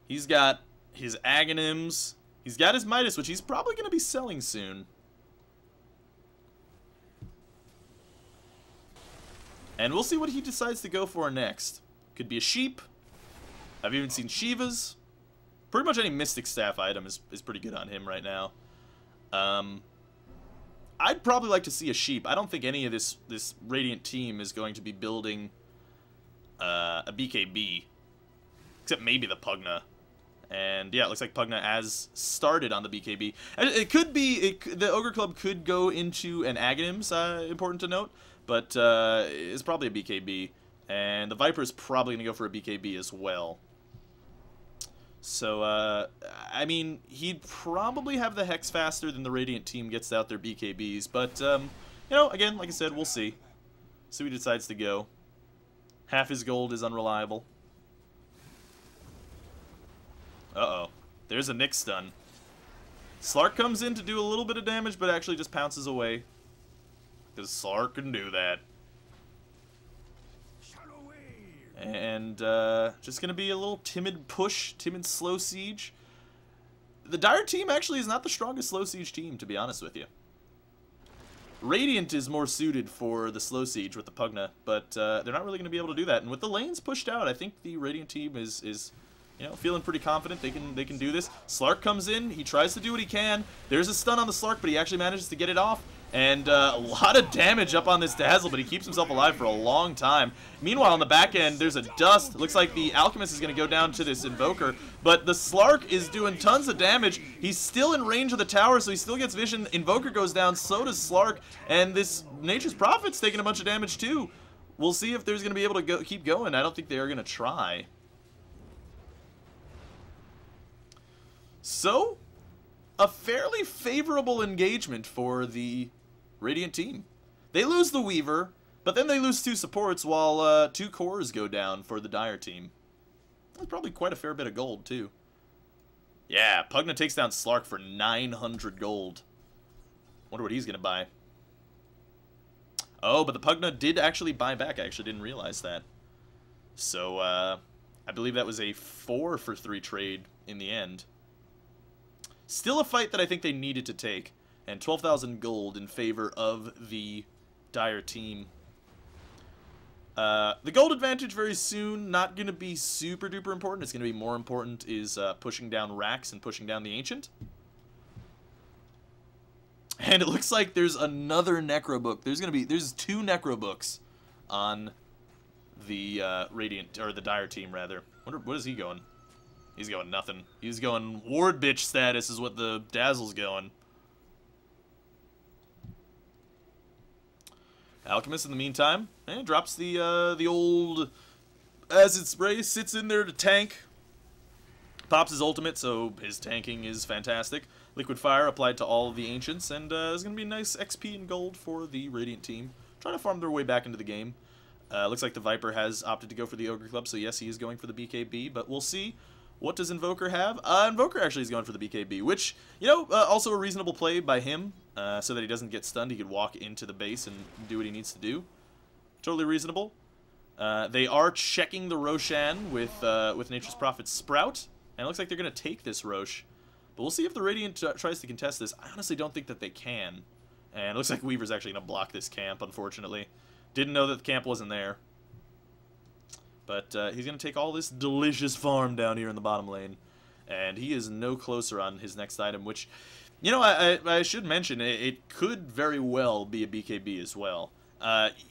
He's got his Aghanims. He's got his Midas, which he's probably going to be selling soon. And we'll see what he decides to go for next. Could be a sheep. I've even seen Shivas. Pretty much any Mystic Staff item is pretty good on him right now. I'd probably like to see a sheep. I don't think any of this Radiant team is going to be building a BKB, except maybe the Pugna. And yeah, it looks like Pugna has started on the BKB. It could be the Ogre Club could go into an Aghanims, important to note, but it's probably a BKB, and the Viper is probably gonna go for a BKB as well. So, I mean, he'd probably have the Hex faster than the Radiant team gets out their BKBs. But, you know, again, like I said, we'll see. See where he decides to go. Half his gold is unreliable. Uh-oh. There's a Nyx stun. Slark comes in to do a little bit of damage, but actually just pounces away. Because Slark can do that. And just going to be a little timid push, timid slow siege. The Dire team actually is not the strongest slow siege team, to be honest with you. Radiant is more suited for the slow siege with the Pugna, but they're not really going to be able to do that. And with the lanes pushed out, I think the Radiant team is you know, feeling pretty confident they can do this. Slark comes in, he tries to do what he can. There's a stun on the Slark, but he actually manages to get it off. And a lot of damage up on this Dazzle, but he keeps himself alive for a long time. Meanwhile, on the back end, there's a Dust. Looks like the Alchemist is going to go down to this Invoker, but the Slark is doing tons of damage. He's still in range of the tower, so he still gets vision. Invoker goes down, so does Slark, and this Nature's Prophet's taking a bunch of damage too. We'll see if there's going to be able to keep going. I don't think they are going to try. So, a fairly favorable engagement for the Radiant team. They lose the Weaver, but then they lose 2 supports while 2 cores go down for the Dire team. That's probably quite a fair bit of gold, too. Yeah, Pugna takes down Slark for 900 gold. Wonder what he's going to buy. Oh, but the Pugna did actually buy back. I actually didn't realize that. So, I believe that was a 4 for 3 trade in the end. Still a fight that I think they needed to take. And 12,000 gold in favor of the Dire team. The gold advantage very soon, not going to be super duper important. It's going to be more important is pushing down Rax and pushing down the Ancient. And it looks like there's another Necro Book. There's 2 Necro Books on the Radiant, or the Dire team rather. What is he going? He's going nothing. He's going ward bitch status is what the Dazzle's going. Alchemist in the meantime, drops the old Acid Spray, sits in there to tank. Pops his ultimate, so his tanking is fantastic. Liquid Fire applied to all of the Ancients, and there's going to be nice XP and gold for the Radiant team. Trying to farm their way back into the game. Looks like the Viper has opted to go for the Ogre Club, so yes, he is going for the BKB, but we'll see. What does Invoker have? Invoker actually is going for the BKB, which, you know, also a reasonable play by him, so that he doesn't get stunned. He could walk into the base and do what he needs to do. Totally reasonable. They are checking the Roshan with Nature's Prophet's Sprout, and it looks like they're going to take this Rosh. But we'll see if the Radiant tries to contest this. I honestly don't think that they can. And it looks like Weaver's actually going to block this camp, unfortunately. Didn't know that the camp wasn't there. But he's going to take all this delicious farm down here in the bottom lane. And he is no closer on his next item, which, you know, I should mention, it could very well be a BKB as well.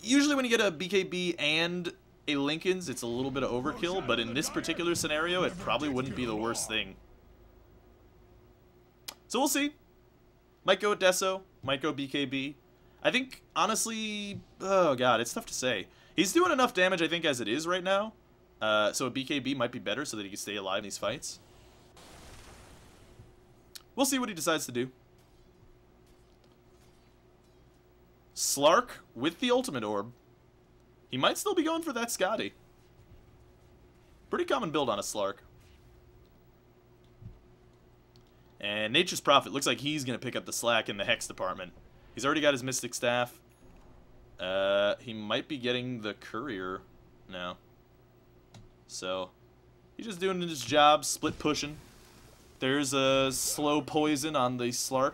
Usually when you get a BKB and a Linken's, it's a little bit of overkill, but in this particular scenario, it probably wouldn't be the worst thing. So we'll see. Might go with Deso, might go BKB. I think, honestly, oh god, it's tough to say. He's doing enough damage, I think, as it is right now. So a BKB might be better so that he can stay alive in these fights. We'll see what he decides to do. Slark with the Ultimate Orb. He might still be going for that Scotty. Pretty common build on a Slark. And Nature's Prophet looks like he's going to pick up the slack in the Hex department. He's already got his Mystic Staff. He might be getting the Courier now. So, he's just doing his job, split pushing. There's a slow poison on the Slark,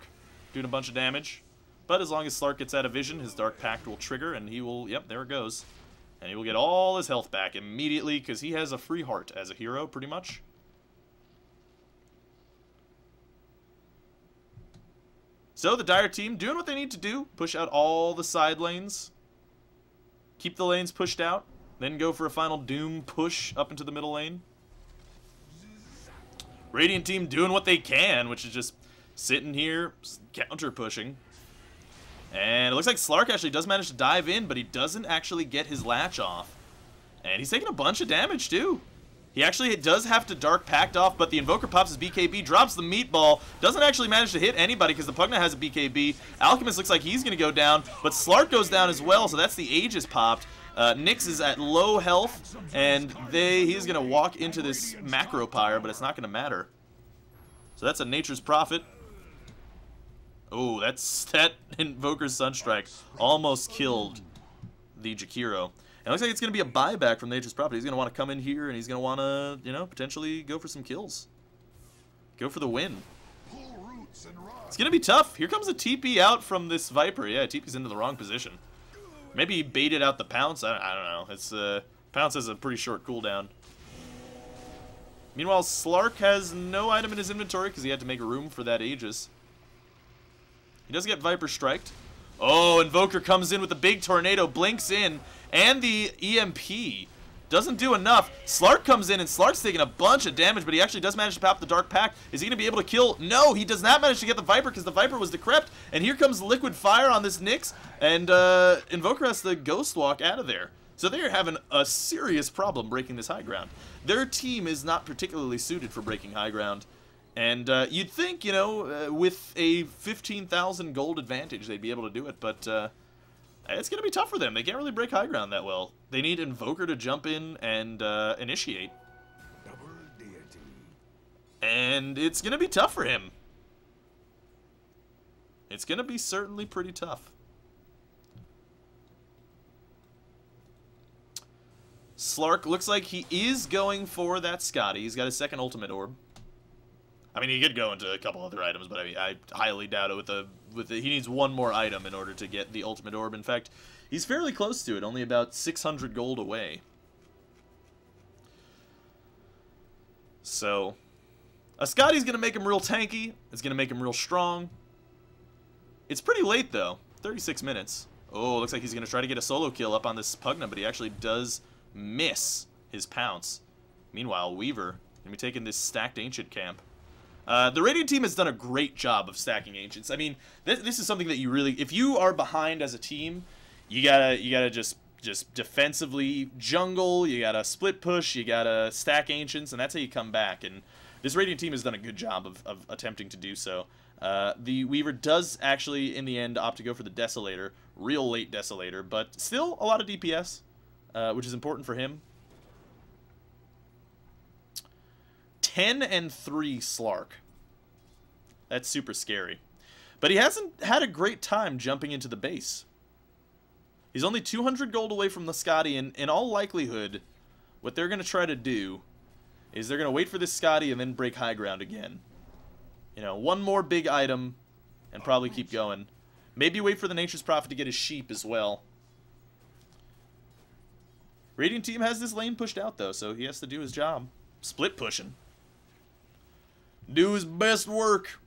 doing a bunch of damage. But as long as Slark gets out of vision, his Dark Pact will trigger, and he will, yep, there it goes. And he will get all his health back immediately, because he has a free heart as a hero, pretty much. So the Dire team doing what they need to do. Push out all the side lanes. Keep the lanes pushed out. Then go for a final Doom push up into the middle lane. Radiant team doing what they can, which is just sitting here, counter pushing. And it looks like Slark actually does manage to dive in, but he doesn't actually get his latch off. And he's taking a bunch of damage, too. He actually does have to Dark Pact off, but the Invoker pops his BKB, drops the Meatball, doesn't actually manage to hit anybody because the Pugna has a BKB. Alchemist looks like he's going to go down, but Slark goes down as well, so that's the Aegis popped. Nyx is at low health, and he's going to walk into this Macro Pyre, but it's not going to matter. So that's a Nature's Prophet. Oh, that Invoker's Sunstrike almost killed the Jakiro. It looks like it's going to be a buyback from Nature's Prophet. He's going to want to come in here, and he's going to want to, you know, potentially go for some kills. Go for the win. It's going to be tough. Here comes a TP out from this Viper. Yeah, TP's into the wrong position. Maybe he baited out the Pounce. I don't know. It's Pounce has a pretty short cooldown. Meanwhile, Slark has no item in his inventory because he had to make room for that Aegis. He does get Viper striked. Oh, Invoker comes in with a big tornado, blinks in, and the EMP doesn't do enough. Slark comes in, and Slark's taking a bunch of damage, but he actually does manage to pop the Dark Pact. Is he going to be able to kill? No, he does not manage to get the Viper because the Viper was decrepit. And here comes Liquid Fire on this Nyx, and Invoker has to Ghost Walk out of there. So they're having a serious problem breaking this high ground. Their team is not particularly suited for breaking high ground. And you'd think, you know, with a 15,000 gold advantage, they'd be able to do it, but it's going to be tough for them. They can't really break high ground that well. They need Invoker to jump in and initiate. And it's going to be tough for him. It's going to be certainly pretty tough. Slark looks like he is going for that Scotty. He's got his second ultimate orb. I mean, he could go into a couple other items, but I highly doubt it. He needs one more item in order to get the ultimate orb. In fact, he's fairly close to it, only about 600 gold away. So, a Scotty's going to make him real tanky. It's going to make him real strong. It's pretty late, though. 36 minutes. Oh, looks like he's going to try to get a solo kill up on this Pugna, but he actually does miss his pounce. Meanwhile, Weaver going to be taking this stacked Ancient camp. The Radiant team has done a great job of stacking Ancients. I mean, this is something that you really, if you are behind as a team, you gotta just defensively jungle, you gotta split push, you gotta stack Ancients, and that's how you come back. And this Radiant team has done a good job of attempting to do so. The Weaver does actually, in the end, opt to go for the Desolator, real late Desolator, but still a lot of DPS, which is important for him. 10 and 3 Slark. That's super scary. But he hasn't had a great time jumping into the base. He's only 200 gold away from the Scotty, and in all likelihood, what they're going to try to do is they're going to wait for this Scotty and then break high ground again. You know, one more big item and probably keep going. Maybe wait for the Nature's Prophet to get his sheep as well. Radiant team has this lane pushed out, though, so he has to do his job. Split pushing. Do his best work,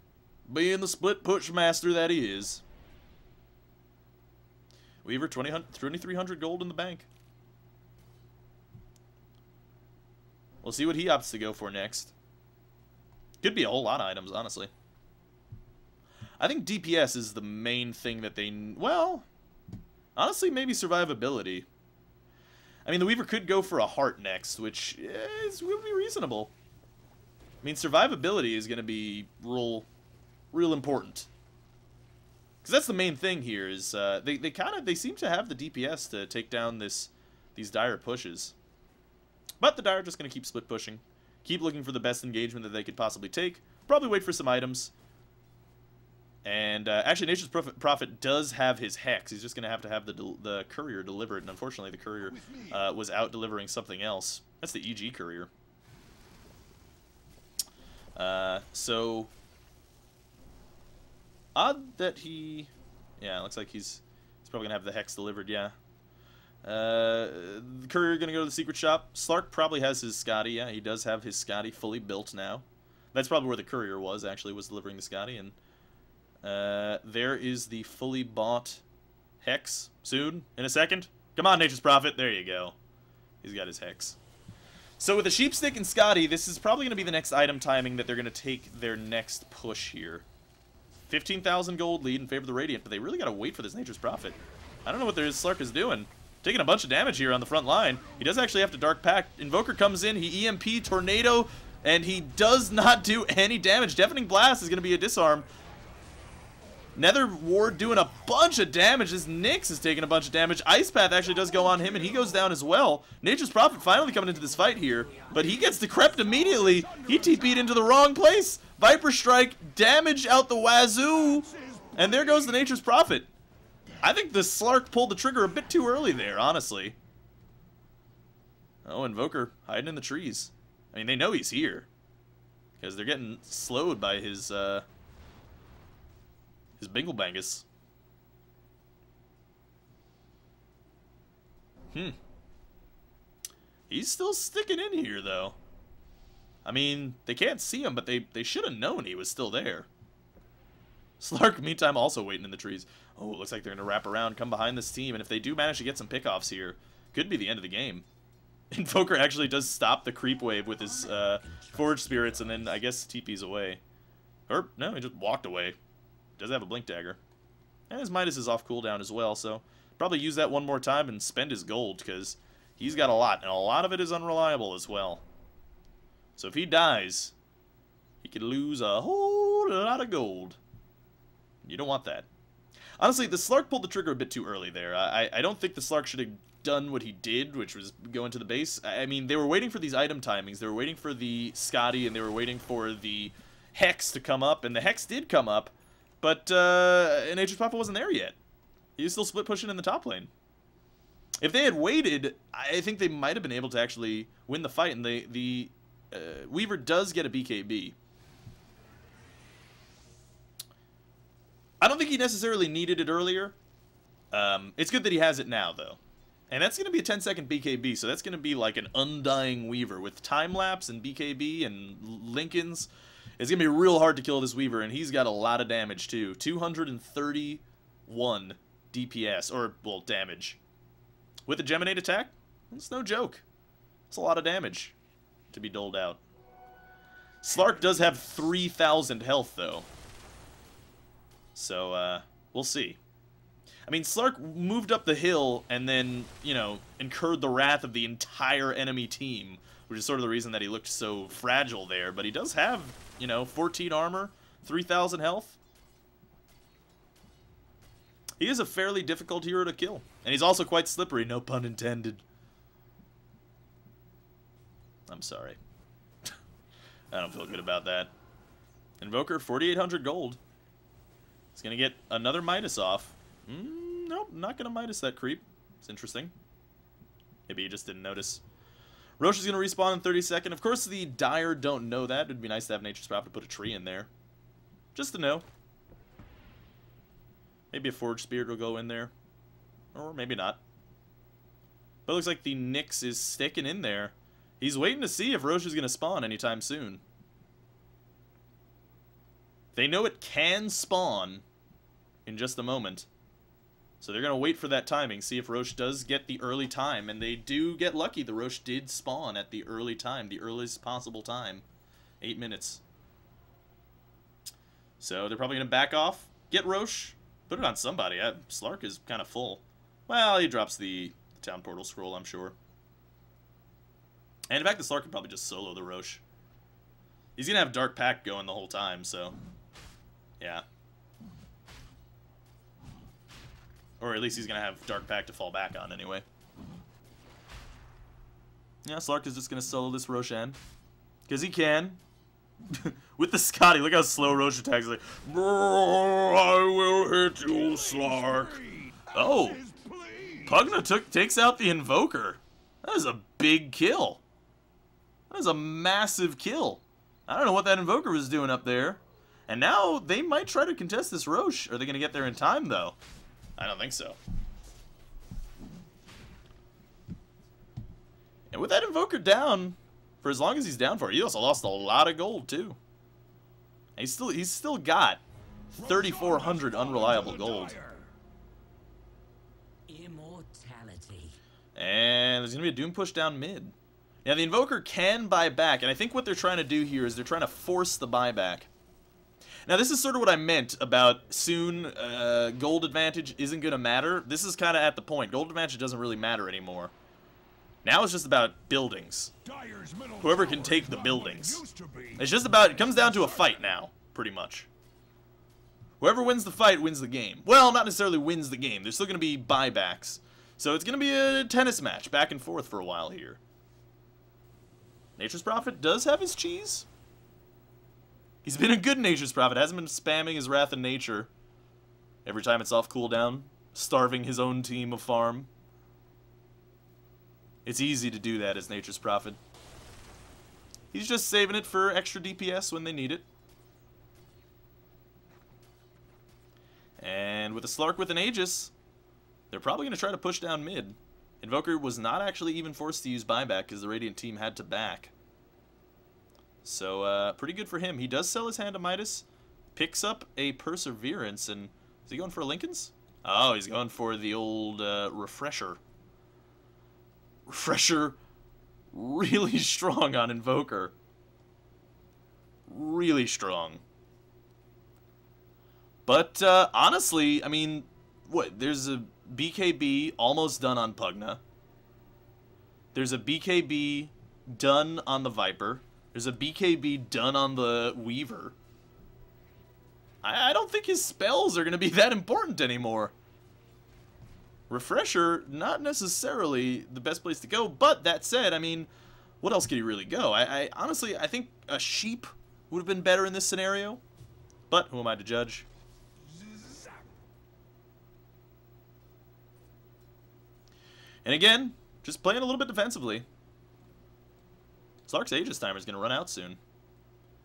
being the split push master that he is. Weaver, 2,300 gold in the bank. We'll see what he opts to go for next. Could be a whole lot of items, honestly. I think DPS is the main thing that they... Well, honestly, maybe survivability. I mean, the Weaver could go for a heart next, which would be reasonable. I mean, survivability is going to be real important. Because that's the main thing here, is they seem to have the DPS to take down these Dire pushes. But the Dire are just going to keep split pushing. Keep looking for the best engagement that they could possibly take. Probably wait for some items. And actually, Nature's Prophet does have his Hex. He's just going to have the Courier deliver it. And unfortunately, the Courier was out delivering something else. That's the EG Courier. So odd that he... Yeah, it looks like he's probably going to have the Hex delivered, yeah. The Courier going to go to the secret shop. Slark probably has his Scotty. Yeah, he does have his Scotty fully built now. That's probably where the Courier was, actually, was delivering the Scotty. And There is the fully bought Hex. Soon, in a second. Come on, Nature's Prophet. There you go. He's got his Hex. So with the Sheepstick and Scotty, this is probably going to be the next item timing that they're going to take their next push here. 15,000 gold lead in favor of the Radiant, but they really got to wait for this Nature's Prophet. I don't know what their Slark is doing. Taking a bunch of damage here on the front line. He does actually have to Dark Pact. Invoker comes in, he EMP, Tornado, and he does not do any damage. Deafening Blast is going to be a disarm. Nether Ward doing a bunch of damage. This Nyx is taking a bunch of damage. Ice Path actually does go on him, and he goes down as well. Nature's Prophet finally coming into this fight here, but he gets decrepit immediately. He TP'd into the wrong place. Viper Strike, damage out the wazoo, and there goes the Nature's Prophet. I think the Slark pulled the trigger a bit too early there, honestly. Oh, Invoker hiding in the trees. I mean, they know he's here, because they're getting slowed by his Bingle Bangus. He's still sticking in here, though. I mean, they can't see him, but they should have known he was still there. Slark, meantime, also waiting in the trees. Oh, it looks like they're going to wrap around, come behind this team, and if they do manage to get some pickoffs here, could be the end of the game. Invoker actually does stop the creep wave with his Forge Spirits, and then I guess TP's away. Or, no, he just walked away. Does have a Blink Dagger. And his Midas is off cooldown as well, so probably use that one more time and spend his gold, because he's got a lot, and a lot of it is unreliable as well. So if he dies, he could lose a whole lot of gold. You don't want that. Honestly, the Slark pulled the trigger a bit too early there. I don't think the Slark should have done what he did, which was go into the base. I mean, they were waiting for these item timings. They were waiting for the Scotty, and they were waiting for the Hex to come up, and the Hex did come up, but Nature's Prophet wasn't there yet. He was still split pushing in the top lane. If they had waited, I think they might have been able to actually win the fight, and the Weaver does get a BKB. I don't think he necessarily needed it earlier. It's good that he has it now, though. And that's going to be a 10-second BKB, so that's going to be like an Undying Weaver. With time-lapse and BKB and Lincolns, it's going to be real hard to kill this Weaver, and he's got a lot of damage, too. 231 DPS, or, well, damage. With a Geminate attack, it's no joke. It's a lot of damage to be doled out. Slark does have 3,000 health, though. So, we'll see. I mean, Slark moved up the hill and then, you know, incurred the wrath of the entire enemy team, which is sort of the reason that he looked so fragile there. But he does have, you know, 14 armor, 3,000 health. He is a fairly difficult hero to kill. And he's also quite slippery, no pun intended. I'm sorry. I don't feel good about that. Invoker, 4,800 gold. He's going to get another Midas off. Nope, not going to Midas that creep. It's interesting. Maybe you just didn't notice. Roche is going to respawn in 30 seconds. Of course, the Dire don't know that. It would be nice to have Nature's Prophet put a tree in there. Just to know. Maybe a Forge Spirit will go in there. Or maybe not. But it looks like the Nyx is sticking in there. He's waiting to see if Roche is going to spawn anytime soon. They know it can spawn in just a moment. So they're going to wait for that timing, see if Roche does get the early time. And they do get lucky. The Roche did spawn at the early time, the earliest possible time. 8 minutes. So they're probably going to back off, get Roche, put it on somebody. Slark is kind of full. Well, he drops the Town Portal Scroll, I'm sure. And in fact, the Slark could probably just solo the Roche. He's going to have Dark Pact going the whole time, so... yeah. Or at least he's going to have Dark Pact to fall back on anyway. Yeah, Slark is just going to solo this Roshan. Because he can. With the Scotty, look how slow Roche attacks. Like, I will hit you, Slark. Oh. Pugna takes out the Invoker. That is a big kill. That is a massive kill. I don't know what that Invoker was doing up there. And now they might try to contest this Roche. Are they going to get there in time, though? I don't think so. And with that Invoker down, for as long as he's down for, he also lost a lot of gold, too. And he's still got 3,400 unreliable gold. Immortality. And there's going to be a Doom push down mid. Now, the Invoker can buy back, and I think what they're trying to do here is they're trying to force the buyback. Now, this is sort of what I meant about soon gold advantage isn't going to matter. This is kind of at the point. Gold advantage doesn't really matter anymore. Now it's just about buildings. Whoever can take the buildings. It's just about, it comes down to a fight now, pretty much. Whoever wins the fight wins the game. Well, not necessarily wins the game. There's still going to be buybacks. So it's going to be a tennis match, back and forth for a while here. Nature's Prophet does have his cheese. He's been a good Nature's Prophet. Hasn't been spamming his Wrath in Nature every time it's off cooldown, starving his own team of farm. It's easy to do that as Nature's Prophet. He's just saving it for extra DPS when they need it. And with a Slark with an Aegis, they're probably going to try to push down mid. Invoker was not actually even forced to use buyback because the Radiant team had to back. So, pretty good for him. He does sell his hand to Midas, picks up a Perseverance, and is he going for a Lincoln's? Oh, he's going for the old Refresher. Refresher, really strong on Invoker. Really strong. But, honestly, I mean, what? There's a BKB almost done on Pugna. There's a BKB done on the Viper. There's a BKB done on the Weaver. I don't think his spells are going to be that important anymore. Refresher, not necessarily the best place to go, but that said, I mean, what else could he really go? Honestly, I think a Sheep would have been better in this scenario, but who am I to judge? And again, just playing a little bit defensively. Slark's Aegis timer is going to run out soon.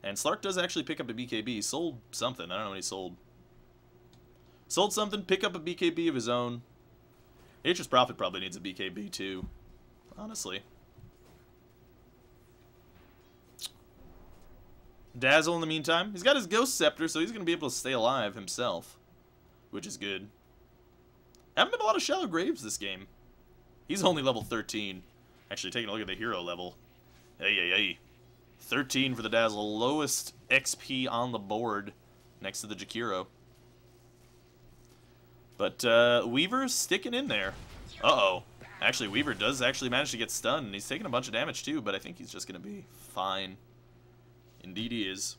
And Slark does actually pick up a BKB. He sold something. I don't know what he sold. Sold something, pick up a BKB of his own. Nature's Prophet probably needs a BKB too, honestly. Dazzle in the meantime. He's got his Ghost Scepter, so he's going to be able to stay alive himself, which is good. Haven't been a lot of shallow graves this game. He's only level 13. Actually, taking a look at the hero level. Hey. 13 for the Dazzle. Lowest XP on the board next to the Jakiro. But Weaver's sticking in there. Uh-oh. Actually, Weaver does actually manage to get stunned. He's taking a bunch of damage too, but I think he's just going to be fine. Indeed he is.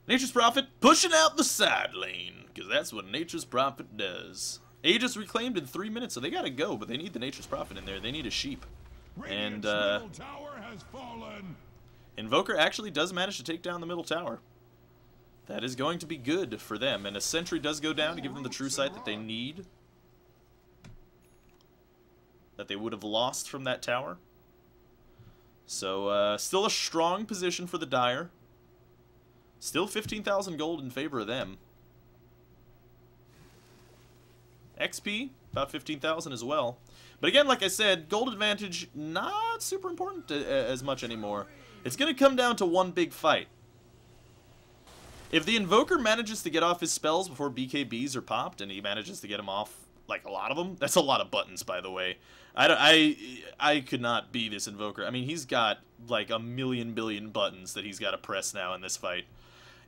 Nature's Prophet pushing out the side lane, because that's what Nature's Prophet does. Aegis reclaimed in 3 minutes, so they gotta go, but they need the Nature's Prophet in there. They need a Sheep. And, tower has fallen. Invoker actually does manage to take down the middle tower. That is going to be good for them, and a Sentry does go down to give them the true sight that they need. That they would have lost from that tower. So, still a strong position for the Dire. Still 15,000 gold in favor of them. XP, about 15,000 as well. But again, like I said, gold advantage, not super important as much anymore. It's going to come down to one big fight. If the Invoker manages to get off his spells before BKBs are popped, and he manages to get them off, like a lot of them, that's a lot of buttons, by the way. I could not be this Invoker. I mean, he's got like a million billion buttons that he's got to press now in this fight.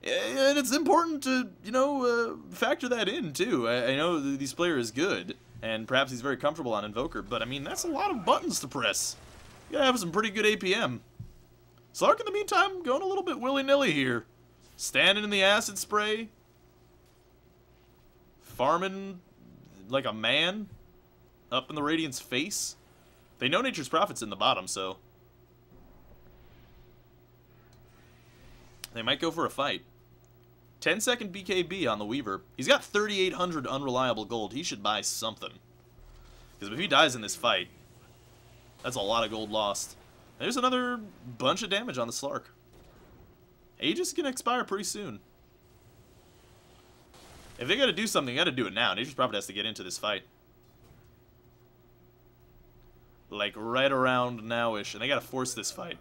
And it's important to, you know, factor that in, too. I know this player is good, and perhaps he's very comfortable on Invoker, but, I mean, that's a lot of buttons to press. You gotta have some pretty good APM. Slark, in the meantime, going a little bit willy-nilly here. Standing in the acid spray. Farming like a man. Up in the Radiant's face. They know Nature's Prophet's in the bottom, so they might go for a fight. 10-second BKB on the Weaver. He's got 3,800 unreliable gold. He should buy something. Because if he dies in this fight, that's a lot of gold lost. There's another bunch of damage on the Slark. Aegis is going to expire pretty soon. If they got to do something, they got to do it now. Nature's Prophet has to get into this fight. Like right around now-ish. And they got to force this fight.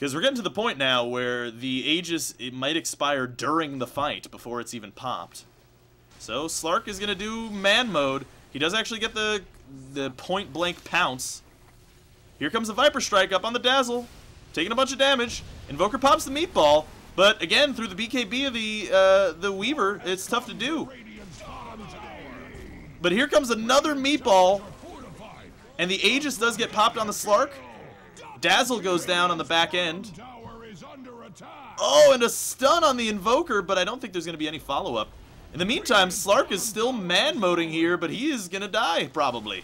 Because we're getting to the point now where the Aegis, it might expire during the fight before it's even popped. So Slark is going to do man mode. He does actually get the point-blank pounce. Here comes the Viper Strike up on the Dazzle, taking a bunch of damage. Invoker pops the meatball, but again, through the BKB of the Weaver, it's tough to do. But here comes another meatball, and the Aegis does get popped on the Slark. Dazzle goes down on the back end. Oh, and a stun on the Invoker, but I don't think there's going to be any follow-up. In the meantime, Slark is still man-moding here, but he is going to die, probably.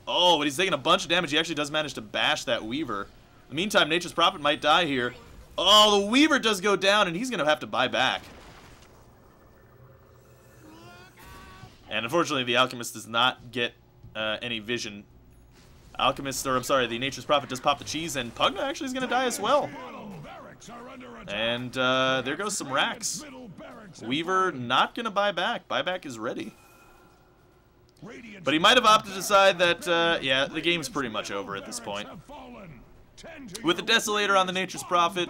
Oh, but he's taking a bunch of damage. He actually does manage to bash that Weaver. In the meantime, Nature's Prophet might die here. Oh, the Weaver does go down, and he's going to have to buy back. And unfortunately, the Alchemist does not get any vision. The Nature's Prophet does pop the cheese, and Pugna actually is going to die as well. And there goes some racks. Weaver not going to buy back. Buyback is ready. But he might have opted to decide that, yeah, the game's pretty much over at this point. With the Desolator on the Nature's Prophet,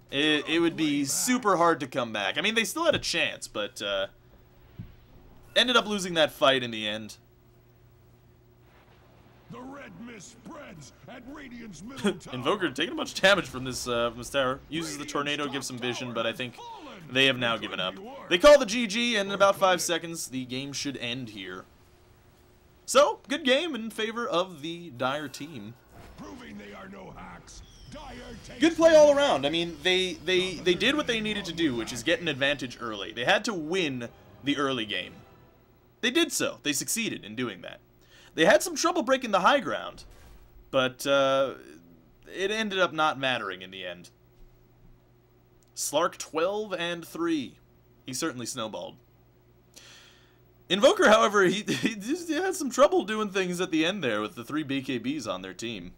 it would be super hard to come back. I mean, they still had a chance, but ended up losing that fight in the end. The red mist spreads at Radiant's middle tower. Invoker taking a bunch of damage from this tower. Uses the tornado, gives some vision, but I think they have now given up. They call the GG, and in about 5 seconds, the game should end here. So, good game in favor of the Dire team. Proving they are no hacks. Good play all around. I mean, they did what they needed to do, which is get an advantage early. They had to win the early game. They did so. They succeeded in doing that. They had some trouble breaking the high ground, but it ended up not mattering in the end. Slark 12 and 3. He certainly snowballed. Invoker, however, he just had some trouble doing things at the end there with the 3 BKBs on their team.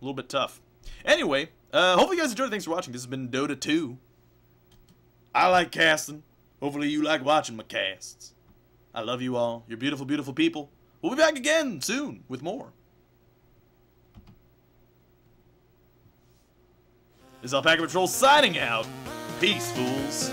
A little bit tough. Anyway, hopefully you guys enjoyed. Thanks for watching. This has been Dota 2. I like casting. Hopefully you like watching my casts. I love you all. You're beautiful, beautiful people. We'll be back again soon with more. This is Alpacapatrol signing out. Peace, fools.